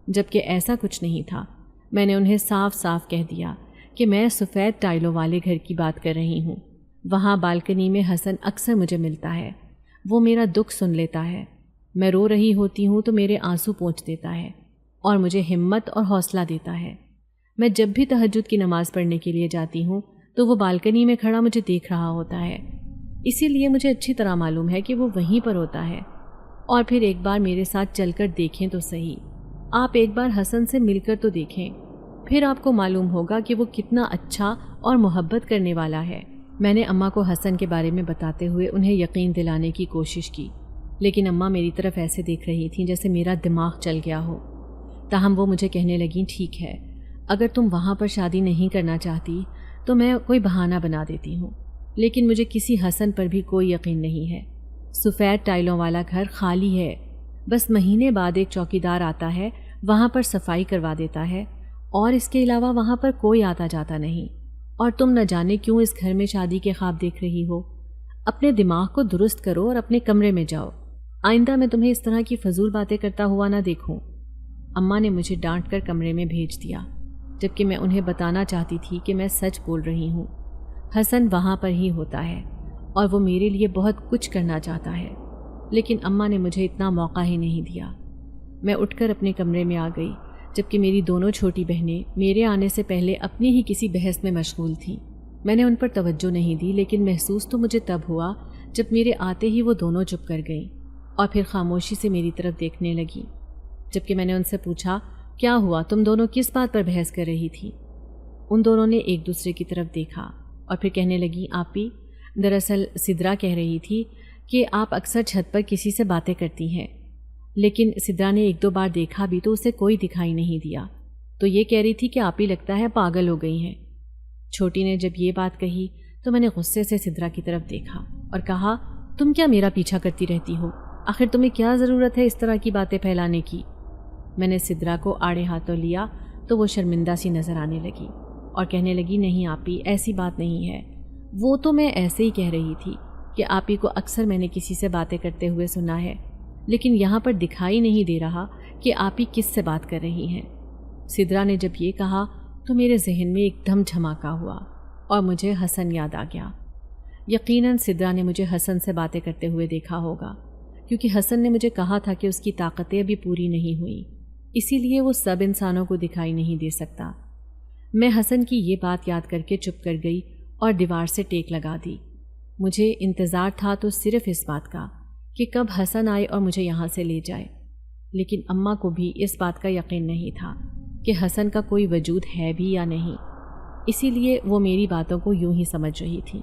[SPEAKER 2] جبکہ ایسا کچھ نہیں تھا۔ میں نے انہیں صاف صاف کہہ دیا کہ میں سفید ٹائلوں والے گھر کی بات کر رہی ہوں، وہاں بالکنی میں حسن اکثر مجھے ملتا ہے، وہ میرا دکھ سن لیتا ہے، میں رو رہی ہوتی ہوں تو میرے آنسو پونچھ دیتا ہے اور مجھے ہمت اور حوصلہ دیتا ہے۔ میں جب بھی تہجد کی نماز پڑھنے کے لیے جاتی ہوں تو وہ بالکنی میں کھڑا مجھے دیکھ رہا ہوتا ہے، اسی لیے مجھے اچھی طرح معلوم ہے کہ وہ وہیں پر ہوتا ہے۔ اور پھر ایک بار میرے ساتھ چل کر دیکھیں تو صحیح، آپ ایک بار حسن سے مل کر تو دیکھیں، پھر آپ کو معلوم ہوگا کہ وہ کتنا اچھا اور محبت کرنے والا ہے۔ میں نے اماں کو حسن کے بارے میں بتاتے ہوئے انہیں یقین دلانے کی کوشش کی، لیکن اماں میری طرف ایسے دیکھ رہی تھیں جیسے میرا دماغ چل گیا ہو۔ تاہم وہ مجھے کہنے لگیں، ٹھیک ہے، اگر تم وہاں پر شادی نہیں کرنا چاہتی تو میں کوئی بہانہ بنا دیتی ہوں، لیکن مجھے کسی حسن پر بھی کوئی یقین نہیں ہے۔ سفید ٹائلوں والا گھر خالی ہے، بس مہینے بعد ایک چوکیدار آتا ہے، وہاں پر صفائی کروا دیتا ہے، اور اس کے علاوہ وہاں پر کوئی آتا جاتا نہیں، اور تم نہ جانے کیوں اس گھر میں شادی کے خواب دیکھ رہی ہو۔ اپنے دماغ کو درست کرو اور اپنے کمرے میں جاؤ، آئندہ میں تمہیں اس طرح کی فضول باتیں کرتا ہوا نہ دیکھوں۔ اماں نے مجھے ڈانٹ کر کمرے میں بھیج دیا، جبکہ میں انہیں بتانا چاہتی تھی کہ میں سچ بول رہی ہوں، حسن وہاں پر ہی ہوتا ہے اور وہ میرے لیے بہت کچھ کرنا چاہتا ہے، لیکن اماں نے مجھے اتنا موقع ہی نہیں دیا۔ میں اٹھ کر اپنے کمرے میں آ گئی، جبکہ میری دونوں چھوٹی بہنیں میرے آنے سے پہلے اپنی ہی کسی بحث میں مشغول تھیں۔ میں نے ان پر توجہ نہیں دی، لیکن محسوس تو مجھے تب ہوا جب میرے آتے ہی وہ دونوں چپ کر گئیں اور پھر خاموشی سے میری طرف دیکھنے لگیں۔ جبکہ میں نے ان سے پوچھا، کیا ہوا، تم دونوں کس بات پر بحث کر رہی تھی؟ ان دونوں نے ایک دوسرے کی طرف دیکھا اور پھر کہنے لگیں، آپی، دراصل سدرا کہہ رہی تھی کہ آپ اکثر چھت پر کسی سے باتیں کرتی ہیں، لیکن سدرا نے ایک دو بار دیکھا بھی تو اسے کوئی دکھائی نہیں دیا، تو یہ کہہ رہی تھی کہ آپی لگتا ہے پاگل ہو گئی ہیں۔ چھوٹی نے جب یہ بات کہی تو میں نے غصے سے سدرا کی طرف دیکھا اور کہا، تم کیا میرا پیچھا کرتی رہتی ہو؟ آخر تمہیں کیا ضرورت ہے اس طرح کی باتیں پھیلانے کی؟ میں نے سدرا کو آڑے ہاتھوں لیا تو وہ شرمندہ سی نظر آنے لگی اور کہنے لگی، نہیں آپی، ایسی بات نہیں ہے، وہ تو میں ایسے ہی کہہ رہی تھی کہ آپی کو اکثر میں نے کسی سے باتیں کرتے ہوئے سنا ہے، لیکن یہاں پر دکھائی نہیں دے رہا کہ آپی کس سے بات کر رہی ہیں۔ سدرا نے جب یہ کہا تو میرے ذہن میں ایک دم دھماکہ ہوا اور مجھے حسن یاد آ گیا۔ یقیناً سدرا نے مجھے حسن سے باتیں کرتے ہوئے دیکھا ہوگا، کیونکہ حسن نے مجھے کہا تھا کہ اس کی طاقتیں ابھی پوری نہیں ہوئیں، اسی لیے وہ سب انسانوں کو دکھائی نہیں دے سکتا۔ میں حسن کی یہ بات یاد کر کے چپ کر گئی اور دیوار سے ٹیک لگا دی۔ مجھے انتظار تھا تو صرف اس بات کا کہ کب حسن آئے اور مجھے یہاں سے لے جائے، لیکن اماں کو بھی اس بات کا یقین نہیں تھا کہ حسن کا کوئی وجود ہے بھی یا نہیں، اسی لیے وہ میری باتوں کو یوں ہی سمجھ رہی تھی،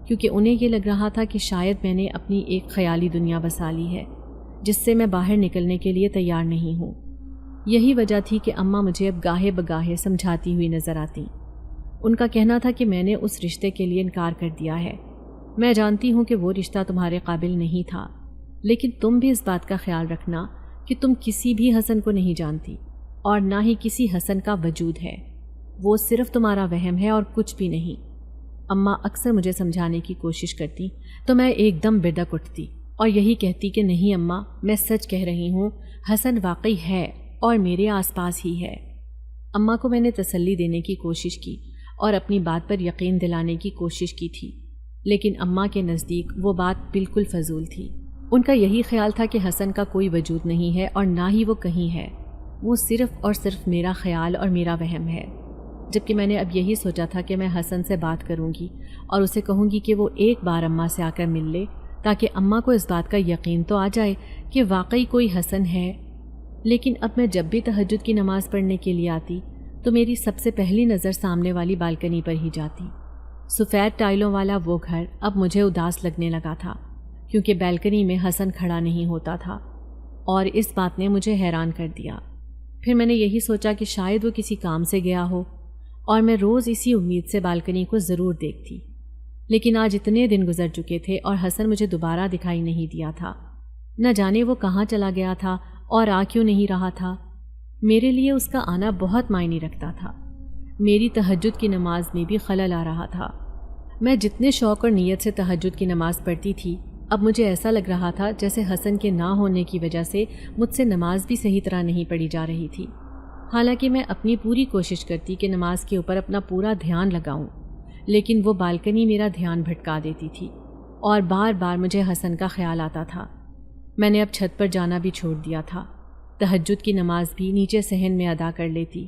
[SPEAKER 2] کیونکہ انہیں یہ لگ رہا تھا کہ شاید میں نے اپنی ایک خیالی دنیا بسا لی ہے جس سے میں باہر نکلنے کے لیے تیار نہیں ہوں۔ یہی وجہ تھی کہ اماں مجھے اب گاہے بگاہے سمجھاتی ہوئی نظر آتی۔ ان کا کہنا تھا کہ میں نے اس رشتے کے لیے انکار کر دیا ہے۔ میں جانتی ہوں کہ وہ رشتہ تمہارے قابل نہیں تھا، لیکن تم بھی اس بات کا خیال رکھنا کہ تم کسی بھی حسن کو نہیں جانتی اور نہ ہی کسی حسن کا وجود ہے، وہ صرف تمہارا وہم ہے اور کچھ بھی نہیں۔ اماں اکثر مجھے سمجھانے کی کوشش کرتی تو میں ایک دم بے دق اٹھتی اور یہی کہتی کہ نہیں اماں، میں سچ کہہ رہی ہوں، حسن واقعی ہے اور میرے آس پاس ہی ہے۔ اماں کو میں نے تسلی دینے کی کوشش کی اور اپنی بات پر یقین دلانے کی کوشش کی تھی، لیکن اماں کے نزدیک وہ بات بالکل فضول تھی۔ ان کا یہی خیال تھا کہ حسن کا کوئی وجود نہیں ہے اور نہ ہی وہ کہیں ہے، وہ صرف اور صرف میرا خیال اور میرا وہم ہے۔ جبکہ میں نے اب یہی سوچا تھا کہ میں حسن سے بات کروں گی اور اسے کہوں گی کہ وہ ایک بار اماں سے آ کر مل لے، تاکہ اماں کو اس بات کا یقین تو آ جائے کہ واقعی کوئی حسن ہے۔ لیکن اب میں جب بھی تہجد کی نماز پڑھنے کے لیے آتی تو میری سب سے پہلی نظر سامنے والی بالکنی پر ہی جاتی۔ سفید ٹائلوں والا وہ گھر اب مجھے اداس لگنے لگا تھا، کیونکہ بالکنی میں حسن کھڑا نہیں ہوتا تھا، اور اس بات نے مجھے حیران کر دیا۔ پھر میں نے یہی سوچا کہ شاید وہ کسی کام سے گیا ہو اور میں روز اسی امید سے بالکنی کو ضرور دیکھتی، لیکن آج اتنے دن گزر چکے تھے اور حسن مجھے دوبارہ دکھائی نہیں دیا تھا۔ نہ جانے وہ کہاں چلا گیا تھا اور آ کیوں نہیں رہا تھا۔ میرے لیے اس کا آنا بہت معنی رکھتا تھا۔ میری تہجد کی نماز میں بھی خلل آ رہا تھا۔ میں جتنے شوق اور نیت سے تہجد کی نماز پڑھتی تھی، اب مجھے ایسا لگ رہا تھا جیسے حسن کے نہ ہونے کی وجہ سے مجھ سے نماز بھی صحیح طرح نہیں پڑھی جا رہی تھی۔ حالانکہ میں اپنی پوری کوشش کرتی کہ نماز کے اوپر اپنا پورا دھیان لگاؤں، لیکن وہ بالکنی میرا دھیان بھٹکا دیتی تھی اور بار بار مجھے حسن کا خیال آتا تھا۔ میں نے اب چھت پر جانا بھی چھوڑ دیا تھا۔ تہجد کی نماز بھی نیچے صحن میں ادا کر لیتی،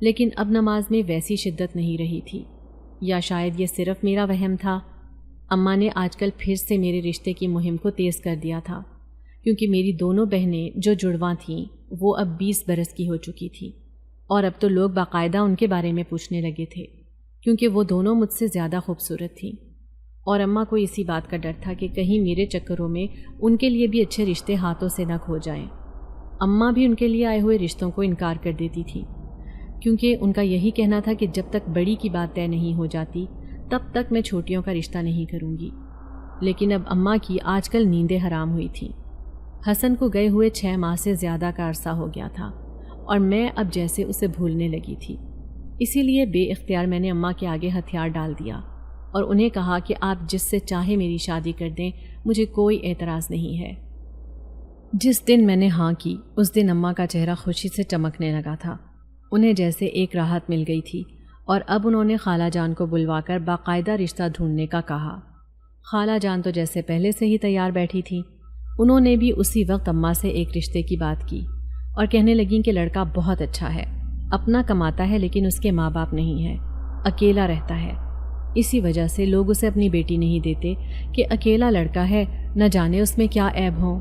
[SPEAKER 2] لیکن اب نماز میں ویسی شدت نہیں رہی تھی، یا شاید یہ صرف میرا وہم تھا۔ اماں نے آج کل پھر سے میرے رشتے کی مہم کو تیز کر دیا تھا، کیونکہ میری دونوں بہنیں جو جڑواں تھیں وہ اب 20 برس کی ہو چکی تھیں، اور اب تو لوگ باقاعدہ ان کے بارے میں پوچھنے لگے تھے، کیونکہ وہ دونوں مجھ سے زیادہ خوبصورت تھیں، اور اماں کو اسی بات کا ڈر تھا کہ کہیں میرے چکروں میں ان کے لیے بھی اچھے رشتے ہاتھوں سے نہ کھو جائیں۔ اماں بھی ان کے لیے آئے ہوئے رشتوں کو انکار کر دیتی تھی، کیونکہ ان کا یہی کہنا تھا کہ جب تک بڑی کی بات طے نہیں ہو جاتی تب تک میں چھوٹیوں کا رشتہ نہیں کروں گی۔ لیکن اب اماں کی آج کل نیندیں حرام ہوئی تھیں۔ حسن کو گئے ہوئے 6 ماہ سے زیادہ کا عرصہ ہو گیا تھا، اور میں اب جیسے اسے بھولنے لگی تھی۔ اسی لیے بے اختیار میں نے اماں کے آگے ہتھیار ڈال دیا اور انہیں کہا کہ آپ جس سے چاہے میری شادی کر دیں، مجھے کوئی اعتراض نہیں ہے۔ جس دن میں نے ہاں کی اس دن اماں کا چہرہ خوشی سے چمکنے لگا تھا۔ انہیں جیسے ایک راحت مل گئی تھی، اور اب انہوں نے خالہ جان کو بلوا کر باقاعدہ رشتہ ڈھونڈنے کا کہا۔ خالہ جان تو جیسے پہلے سے ہی تیار بیٹھی تھی۔ انہوں نے بھی اسی وقت اماں سے ایک رشتے کی بات کی اور کہنے لگیں کہ لڑکا بہت اچھا ہے، اپنا کماتا ہے لیکن اس کے ماں باپ نہیں ہیں، اکیلا رہتا ہے، اسی وجہ سے لوگ اسے اپنی بیٹی نہیں دیتے کہ اکیلا لڑکا ہے، نہ جانے اس میں کیا عیب ہوں۔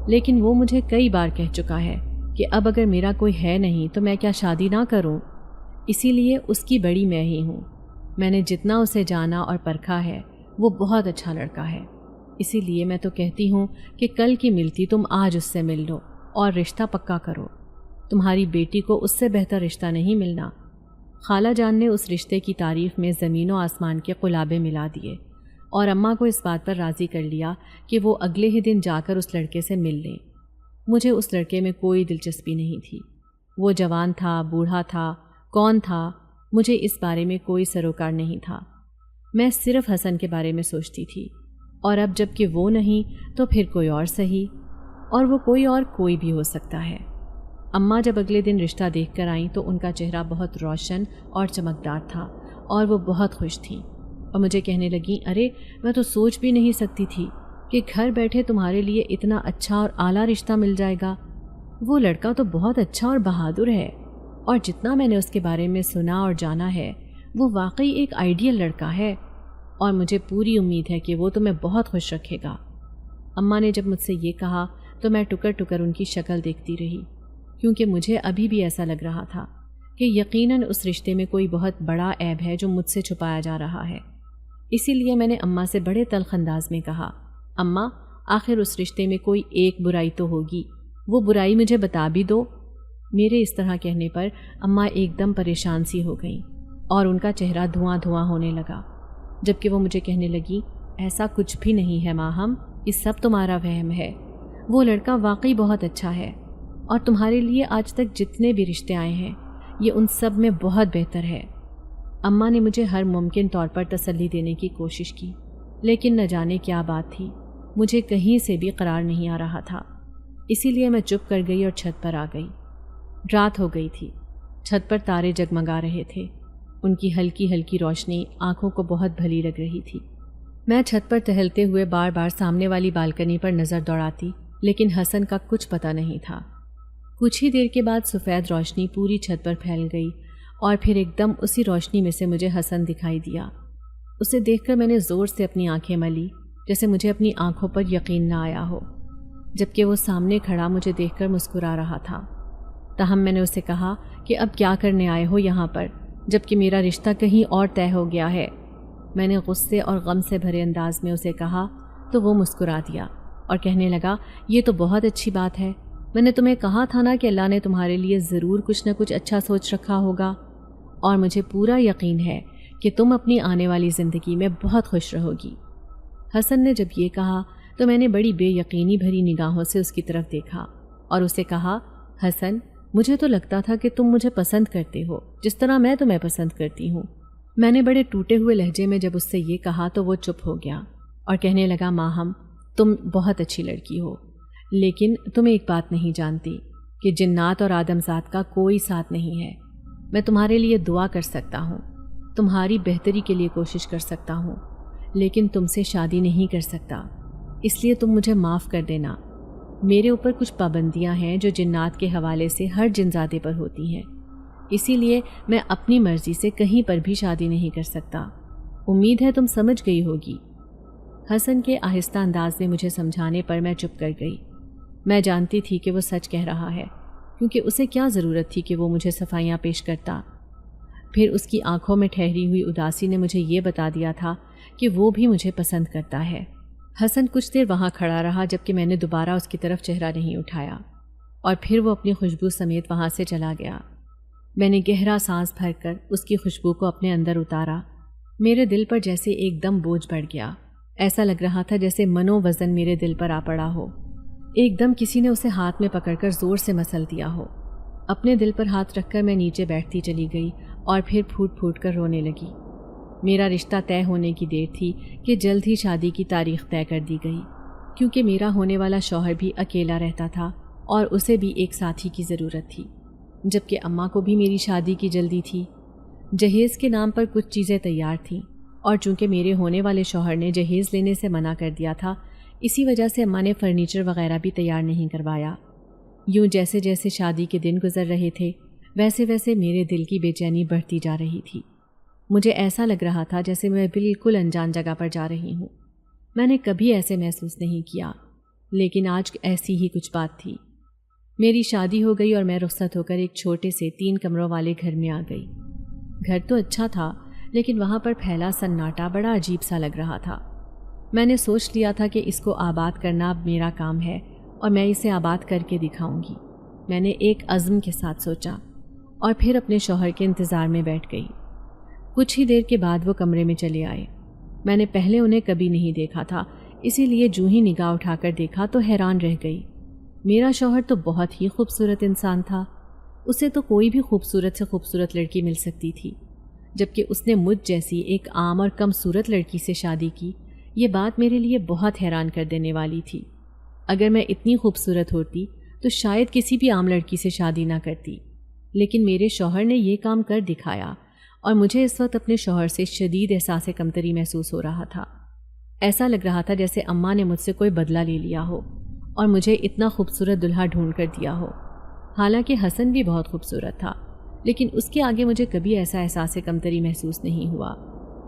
[SPEAKER 2] لیکن وہ مجھے کئی بار کہہ چکا ہے کہ اب اگر میرا کوئی ہے نہیں تو میں کیا شادی نہ کروں، اسی لیے اس کی بڑی میں ہی ہوں۔ میں نے جتنا اسے جانا اور پرکھا ہے وہ بہت اچھا لڑکا ہے، اسی لیے میں تو کہتی ہوں کہ کل کی ملتی تم آج اس سے مل لو اور رشتہ پکا کرو، تمہاری بیٹی کو اس سے بہتر رشتہ نہیں ملنا۔ خالہ جان نے اس رشتے کی تعریف میں زمین و آسمان کے قلابے ملا دیے اور اماں کو اس بات پر راضی کر لیا کہ وہ اگلے ہی دن جا کر اس لڑکے سے مل لیں۔ مجھے اس لڑکے میں کوئی دلچسپی نہیں تھی، وہ جوان تھا، بوڑھا تھا، کون تھا، مجھے اس بارے میں کوئی سروکار نہیں تھا۔ میں صرف حسن کے بارے میں سوچتی تھی، اور اب جب کہ وہ نہیں تو پھر کوئی اور صحیح، اور وہ کوئی بھی ہو سکتا ہے۔ اماں جب اگلے دن رشتہ دیکھ کر آئیں تو ان کا چہرہ بہت روشن اور چمکدار تھا اور وہ بہت خوش تھیں، اور مجھے کہنے لگیں، ارے میں تو سوچ بھی نہیں سکتی تھی کہ گھر بیٹھے تمہارے لیے اتنا اچھا اور اعلیٰ رشتہ مل جائے گا۔ وہ لڑکا تو بہت اچھا اور بہادر ہے، اور جتنا میں نے اس کے بارے میں سنا اور جانا ہے وہ واقعی ایک آئیڈیل لڑکا ہے، اور مجھے پوری امید ہے کہ وہ تمہیں بہت خوش رکھے گا۔ اماں نے جب مجھ سے یہ کہا تو میں ٹکر ٹکر ان کی شکل دیکھتی رہی، کیونکہ مجھے ابھی بھی ایسا لگ رہا تھا کہ یقیناً اس رشتے میں کوئی بہت بڑا عیب ہے جو مجھ سے چھپایا جا رہا ہے۔ اسی لیے میں نے اماں سے بڑے تلخ انداز میں کہا، اماں آخر اس رشتے میں کوئی ایک برائی تو ہوگی، وہ برائی مجھے بتا بھی دو۔ میرے اس طرح کہنے پر اماں ایک دم پریشان سی ہو گئیں اور ان کا چہرہ دھواں دھواں ہونے لگا، جبکہ وہ مجھے کہنے لگی، ایسا کچھ بھی نہیں ہے ماہم، یہ سب تمہارا وہم ہے، وہ لڑکا واقعی بہت اچھا ہے، اور تمہارے لیے آج تک جتنے بھی رشتے آئے ہیں یہ ان سب میں بہت بہتر ہے۔ اماں نے مجھے ہر ممکن طور پر تسلی دینے کی کوشش کی، لیکن نہ جانے کیا بات تھی، مجھے کہیں سے بھی قرار نہیں آ رہا تھا۔ اسی لیے میں چپ کر گئی اور چھت پر آ گئی۔ رات ہو گئی تھی، چھت پر تارے جگمگا رہے تھے، ان کی ہلکی ہلکی روشنی آنکھوں کو بہت بھلی لگ رہی تھی۔ میں چھت پر ٹہلتے ہوئے بار بار سامنے والی بالکنی پر نظر دوڑاتی، لیکن حسن کا کچھ پتہ نہیں تھا۔ کچھ ہی دیر کے بعد سفید روشنی پوری چھت پر پھیل گئی، اور پھر ایک دم اسی روشنی میں سے مجھے حسن دکھائی دیا۔ اسے دیکھ کر میں نے زور سے اپنی آنکھیں ملی، جیسے مجھے اپنی آنکھوں پر یقین نہ آیا ہو، جبکہ وہ سامنے کھڑا مجھے دیکھ کر مسکرا رہا تھا۔ تاہم میں نے اسے کہا کہ اب کیا کرنے آئے ہو یہاں پر، جبکہ میرا رشتہ کہیں اور طے ہو گیا ہے۔ میں نے غصے اور غم سے بھرے انداز میں اسے کہا تو وہ مسکرا دیا اور کہنے لگا، یہ تو بہت اچھی بات ہے، میں نے تمہیں کہا تھا نا کہ اللہ نے تمہارے لیے ضرور کچھ نہ کچھ اچھا سوچ رکھا ہوگا، اور مجھے پورا یقین ہے کہ تم اپنی آنے والی زندگی میں بہت خوش رہو گی۔ حسن نے جب یہ کہا تو میں نے بڑی بے یقینی بھری نگاہوں سے اس کی طرف دیکھا اور اسے کہا، حسن مجھے تو لگتا تھا کہ تم مجھے پسند کرتے ہو جس طرح میں تمہیں پسند کرتی ہوں۔ میں نے بڑے ٹوٹے ہوئے لہجے میں جب اس سے یہ کہا تو وہ چپ ہو گیا اور کہنے لگا، ماہم تم بہت اچھی لڑکی ہو، لیکن تم ایک بات نہیں جانتی کہ جنات اور آدم ذات کا کوئی ساتھ نہیں ہے۔ میں تمہارے لیے دعا کر سکتا ہوں، تمہاری بہتری کے لیے کوشش کر سکتا ہوں، لیکن تم سے شادی نہیں کر سکتا، اس لیے تم مجھے معاف کر دینا۔ میرے اوپر کچھ پابندیاں ہیں جو جنات کے حوالے سے ہر جنزادے پر ہوتی ہیں، اسی لیے میں اپنی مرضی سے کہیں پر بھی شادی نہیں کر سکتا۔ امید ہے تم سمجھ گئی ہوگی۔ حسن کے آہستہ انداز میں مجھے سمجھانے پر میں چپ کر گئی۔ میں جانتی تھی کہ وہ سچ کہہ رہا ہے، کیونکہ اسے کیا ضرورت تھی کہ وہ مجھے صفائیاں پیش کرتا۔ پھر اس کی آنکھوں میں ٹھہری ہوئی اداسی نے مجھے یہ بتا دیا تھا کہ وہ بھی مجھے پسند کرتا ہے۔ حسن کچھ دیر وہاں کھڑا رہا جبکہ میں نے دوبارہ اس کی طرف چہرہ نہیں اٹھایا، اور پھر وہ اپنی خوشبو سمیت وہاں سے چلا گیا۔ میں نے گہرا سانس بھر کر اس کی خوشبو کو اپنے اندر اتارا۔ میرے دل پر جیسے ایک دم بوجھ بڑھ گیا، ایسا لگ رہا تھا جیسے منو وزن میرے دل پر آ پڑا ہو، ایک دم کسی نے اسے ہاتھ میں پکڑ کر زور سے مسل دیا ہو۔ اپنے دل پر ہاتھ رکھ کر میں نیچے بیٹھتی چلی گئی اور پھر پھوٹ پھوٹ کر رونے لگی۔ میرا رشتہ طے ہونے کی دیر تھی کہ جلد ہی شادی کی تاریخ طے کر دی گئی، کیونکہ میرا ہونے والا شوہر بھی اکیلا رہتا تھا اور اسے بھی ایک ساتھی کی ضرورت تھی، جبکہ اماں کو بھی میری شادی کی جلدی تھی۔ جہیز کے نام پر کچھ چیزیں تیار تھیں، اور چونکہ میرے ہونے والے شوہر نے جہیز لینے سے منع کر دیا تھا، اسی وجہ سے اماں نے فرنیچر وغیرہ بھی تیار نہیں کروایا۔ یوں جیسے جیسے شادی کے دن گزر رہے تھے ویسے ویسے میرے دل کی بے چینی بڑھتی جا رہی تھی۔ مجھے ایسا لگ رہا تھا جیسے میں بالکل انجان جگہ پر جا رہی ہوں۔ میں نے کبھی ایسے محسوس نہیں کیا، لیکن آج ایسی ہی کچھ بات تھی۔ میری شادی ہو گئی اور میں رخصت ہو کر ایک چھوٹے سے 3 کمروں والے گھر میں آ گئی۔ گھر تو اچھا تھا، لیکن وہاں پر پھیلا سناٹا بڑا عجیب سا لگ رہا تھا۔ میں نے سوچ لیا تھا کہ اس کو آباد کرنا اب میرا کام ہے اور میں اسے آباد کر کے دکھاؤں گی۔ میں نے ایک عزم کے ساتھ سوچا اور پھر اپنے شوہر کے انتظار میں بیٹھ گئی۔ کچھ ہی دیر کے بعد وہ کمرے میں چلے آئے۔ میں نے پہلے انہیں کبھی نہیں دیکھا تھا، اسی لیے جو ہی نگاہ اٹھا کر دیکھا تو حیران رہ گئی۔ میرا شوہر تو بہت ہی خوبصورت انسان تھا، اسے تو کوئی بھی خوبصورت سے خوبصورت لڑکی مل سکتی تھی، جبکہ اس نے مجھ جیسی ایک عام اور کم صورت لڑکی سے شادی کی۔ یہ بات میرے لیے بہت حیران کر دینے والی تھی۔ اگر میں اتنی خوبصورت ہوتی تو شاید کسی بھی عام لڑکی سے شادی نہ کرتی، لیکن میرے شوہر نے یہ کام کر دکھایا اور مجھے اس وقت اپنے شوہر سے شدید احساس کمتری محسوس ہو رہا تھا۔ ایسا لگ رہا تھا جیسے اماں نے مجھ سے کوئی بدلہ لے لیا ہو اور مجھے اتنا خوبصورت دلہا ڈھونڈ کر دیا ہو۔ حالانکہ حسن بھی بہت خوبصورت تھا، لیکن اس کے آگے مجھے کبھی ایسا احساس کمتری محسوس نہیں ہوا۔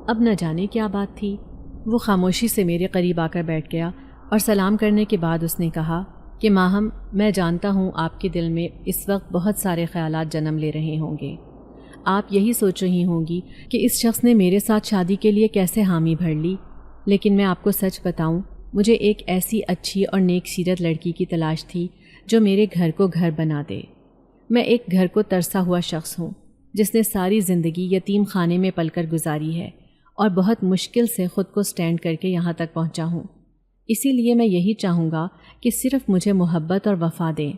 [SPEAKER 2] اب نہ جانے کیا بات تھی۔ وہ خاموشی سے میرے قریب آ کر بیٹھ گیا اور سلام کرنے کے بعد اس نے کہا کہ ماہم، میں جانتا ہوں آپ کے دل میں اس وقت بہت سارے خیالات جنم لے رہے ہوں گے۔ آپ یہی سوچ رہی ہوں گی کہ اس شخص نے میرے ساتھ شادی کے لیے کیسے حامی بھر لی، لیکن میں آپ کو سچ بتاؤں، مجھے ایک ایسی اچھی اور نیک سیرت لڑکی کی تلاش تھی جو میرے گھر کو گھر بنا دے۔ میں ایک گھر کو ترسا ہوا شخص ہوں جس نے ساری زندگی یتیم خانے میں پل کر گزاری ہے اور بہت مشکل سے خود کو سٹینڈ کر کے یہاں تک پہنچا ہوں۔ اسی لیے میں یہی چاہوں گا کہ صرف مجھے محبت اور وفا دیں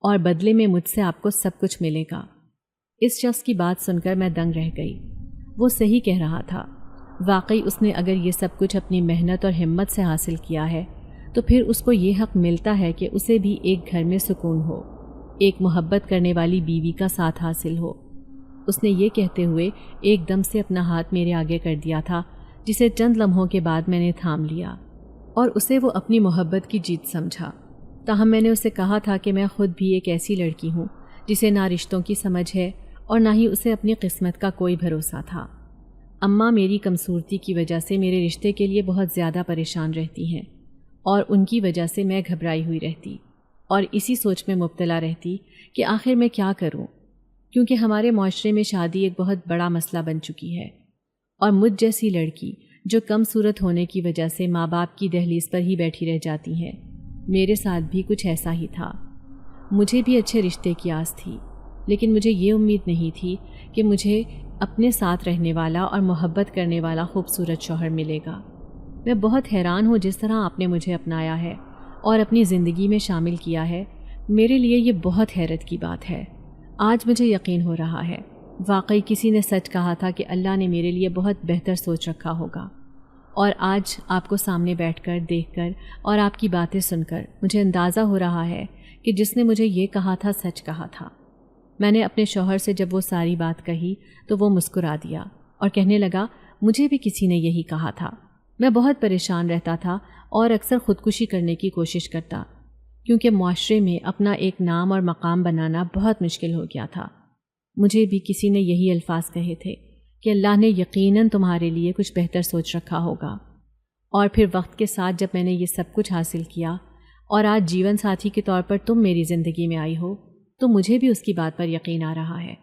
[SPEAKER 2] اور بدلے میں مجھ سے آپ کو سب کچھ ملے گا۔ اس شخص کی بات سن کر میں دنگ رہ گئی۔ وہ صحیح کہہ رہا تھا۔ واقعی اس نے اگر یہ سب کچھ اپنی محنت اور ہمت سے حاصل کیا ہے تو پھر اس کو یہ حق ملتا ہے کہ اسے بھی ایک گھر میں سکون ہو، ایک محبت کرنے والی بیوی کا ساتھ حاصل ہو۔ اس نے یہ کہتے ہوئے ایک دم سے اپنا ہاتھ میرے آگے کر دیا تھا، جسے چند لمحوں کے بعد میں نے تھام لیا اور اسے وہ اپنی محبت کی جیت سمجھا۔ تاہم میں نے اسے کہا تھا کہ میں خود بھی ایک ایسی لڑکی ہوں جسے نہ رشتوں کی سمجھ ہے اور نہ ہی اسے اپنی قسمت کا کوئی بھروسہ تھا۔ اماں میری کمصورتی کی وجہ سے میرے رشتے کے لیے بہت زیادہ پریشان رہتی ہیں اور ان کی وجہ سے میں گھبرائی ہوئی رہتی اور اسی سوچ میں مبتلا رہتی کہ آخر میں کیا کروں، کیونکہ ہمارے معاشرے میں شادی ایک بہت بڑا مسئلہ بن چکی ہے اور مجھ جیسی لڑکی جو کم صورت ہونے کی وجہ سے ماں باپ کی دہلیز پر ہی بیٹھی رہ جاتی ہیں، میرے ساتھ بھی کچھ ایسا ہی تھا۔ مجھے بھی اچھے رشتے کی آس تھی، لیکن مجھے یہ امید نہیں تھی کہ مجھے اپنے ساتھ رہنے والا اور محبت کرنے والا خوبصورت شوہر ملے گا۔ میں بہت حیران ہوں جس طرح آپ نے مجھے اپنایا ہے اور اپنی زندگی میں شامل کیا ہے۔ میرے لیے یہ بہت حیرت کی بات ہے۔ آج مجھے یقین ہو رہا ہے، واقعی کسی نے سچ کہا تھا کہ اللہ نے میرے لیے بہت بہتر سوچ رکھا ہوگا، اور آج آپ کو سامنے بیٹھ کر دیکھ کر اور آپ کی باتیں سن کر مجھے اندازہ ہو رہا ہے کہ جس نے مجھے یہ کہا تھا سچ کہا تھا۔ میں نے اپنے شوہر سے جب وہ ساری بات کہی تو وہ مسکرا دیا اور کہنے لگا، مجھے بھی کسی نے یہی کہا تھا۔ میں بہت پریشان رہتا تھا اور اکثر خودکشی کرنے کی کوشش کرتا، کیونکہ معاشرے میں اپنا ایک نام اور مقام بنانا بہت مشکل ہو گیا تھا۔ مجھے بھی کسی نے یہی الفاظ کہے تھے کہ اللہ نے یقیناً تمہارے لیے کچھ بہتر سوچ رکھا ہوگا۔ اور پھر وقت کے ساتھ جب میں نے یہ سب کچھ حاصل کیا اور آج جیون ساتھی کے طور پر تم میری زندگی میں آئی ہو، تو مجھے بھی اس کی بات پر یقین آ رہا ہے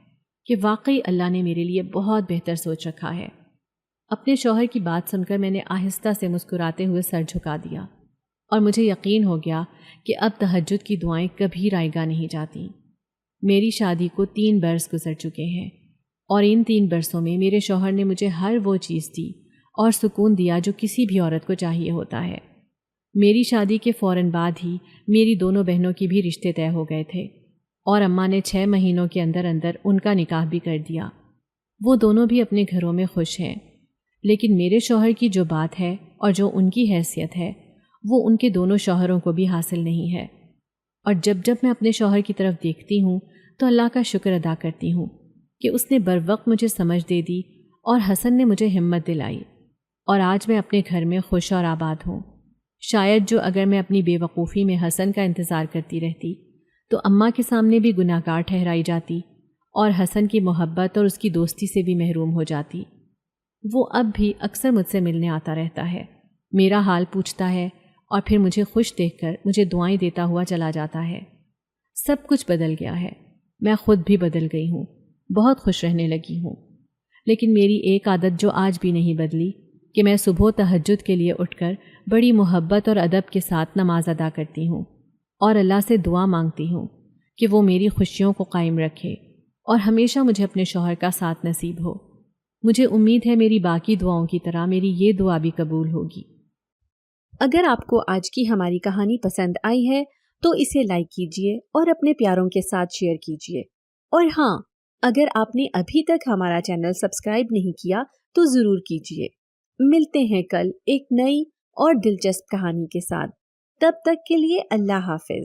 [SPEAKER 2] کہ واقعی اللہ نے میرے لیے بہت بہتر سوچ رکھا ہے۔ اپنے شوہر کی بات سن کر میں نے آہستہ سے مسکراتے ہوئے سر جھکا دیا اور مجھے یقین ہو گیا کہ اب تہجد کی دعائیں کبھی رائیگاں نہیں جاتی۔ میری شادی کو 3 برس گزر چکے ہیں اور ان 3 برسوں میں میرے شوہر نے مجھے ہر وہ چیز دی اور سکون دیا جو کسی بھی عورت کو چاہیے ہوتا ہے۔ میری شادی کے فوراً بعد ہی میری دونوں بہنوں کی بھی رشتے طے ہو گئے تھے اور اماں نے 6 مہینوں کے اندر اندر ان کا نکاح بھی کر دیا۔ وہ دونوں بھی اپنے گھروں میں خوش ہیں، لیکن میرے شوہر کی جو بات ہے اور جو ان کی حیثیت ہے وہ ان کے دونوں شوہروں کو بھی حاصل نہیں ہے۔ اور جب جب میں اپنے شوہر کی طرف دیکھتی ہوں تو اللہ کا شکر ادا کرتی ہوں کہ اس نے بروقت مجھے سمجھ دے دی اور حسن نے مجھے ہمت دلائی، اور آج میں اپنے گھر میں خوش اور آباد ہوں۔ شاید جو اگر میں اپنی بے وقوفی میں حسن کا انتظار کرتی رہتی تو اماں کے سامنے بھی گناہ گار ٹھہرائی جاتی اور حسن کی محبت اور اس کی دوستی سے بھی محروم ہو جاتی۔ وہ اب بھی اکثر مجھ سے ملنے آتا رہتا ہے، میرا حال پوچھتا ہے اور پھر مجھے خوش دیکھ کر مجھے دعائیں دیتا ہوا چلا جاتا ہے۔ سب کچھ بدل گیا ہے، میں خود بھی بدل گئی ہوں، بہت خوش رہنے لگی ہوں۔ لیکن میری ایک عادت جو آج بھی نہیں بدلی کہ میں صبح تہجد کے لیے اٹھ کر بڑی محبت اور ادب کے ساتھ نماز ادا کرتی ہوں اور اللہ سے دعا مانگتی ہوں کہ وہ میری خوشیوں کو قائم رکھے اور ہمیشہ مجھے اپنے شوہر کا ساتھ نصیب ہو۔ مجھے امید ہے میری باقی دعاؤں کی طرح میری یہ دعا بھی قبول ہوگی۔
[SPEAKER 1] اگر آپ کو آج کی ہماری کہانی پسند آئی ہے تو اسے لائک کیجیے اور اپنے پیاروں کے ساتھ شیئر کیجیے، اور ہاں، اگر آپ نے ابھی تک ہمارا چینل سبسکرائب نہیں کیا تو ضرور کیجیے۔ ملتے ہیں کل ایک نئی اور دلچسپ کہانی کے ساتھ، تب تک کے لیے اللہ حافظ۔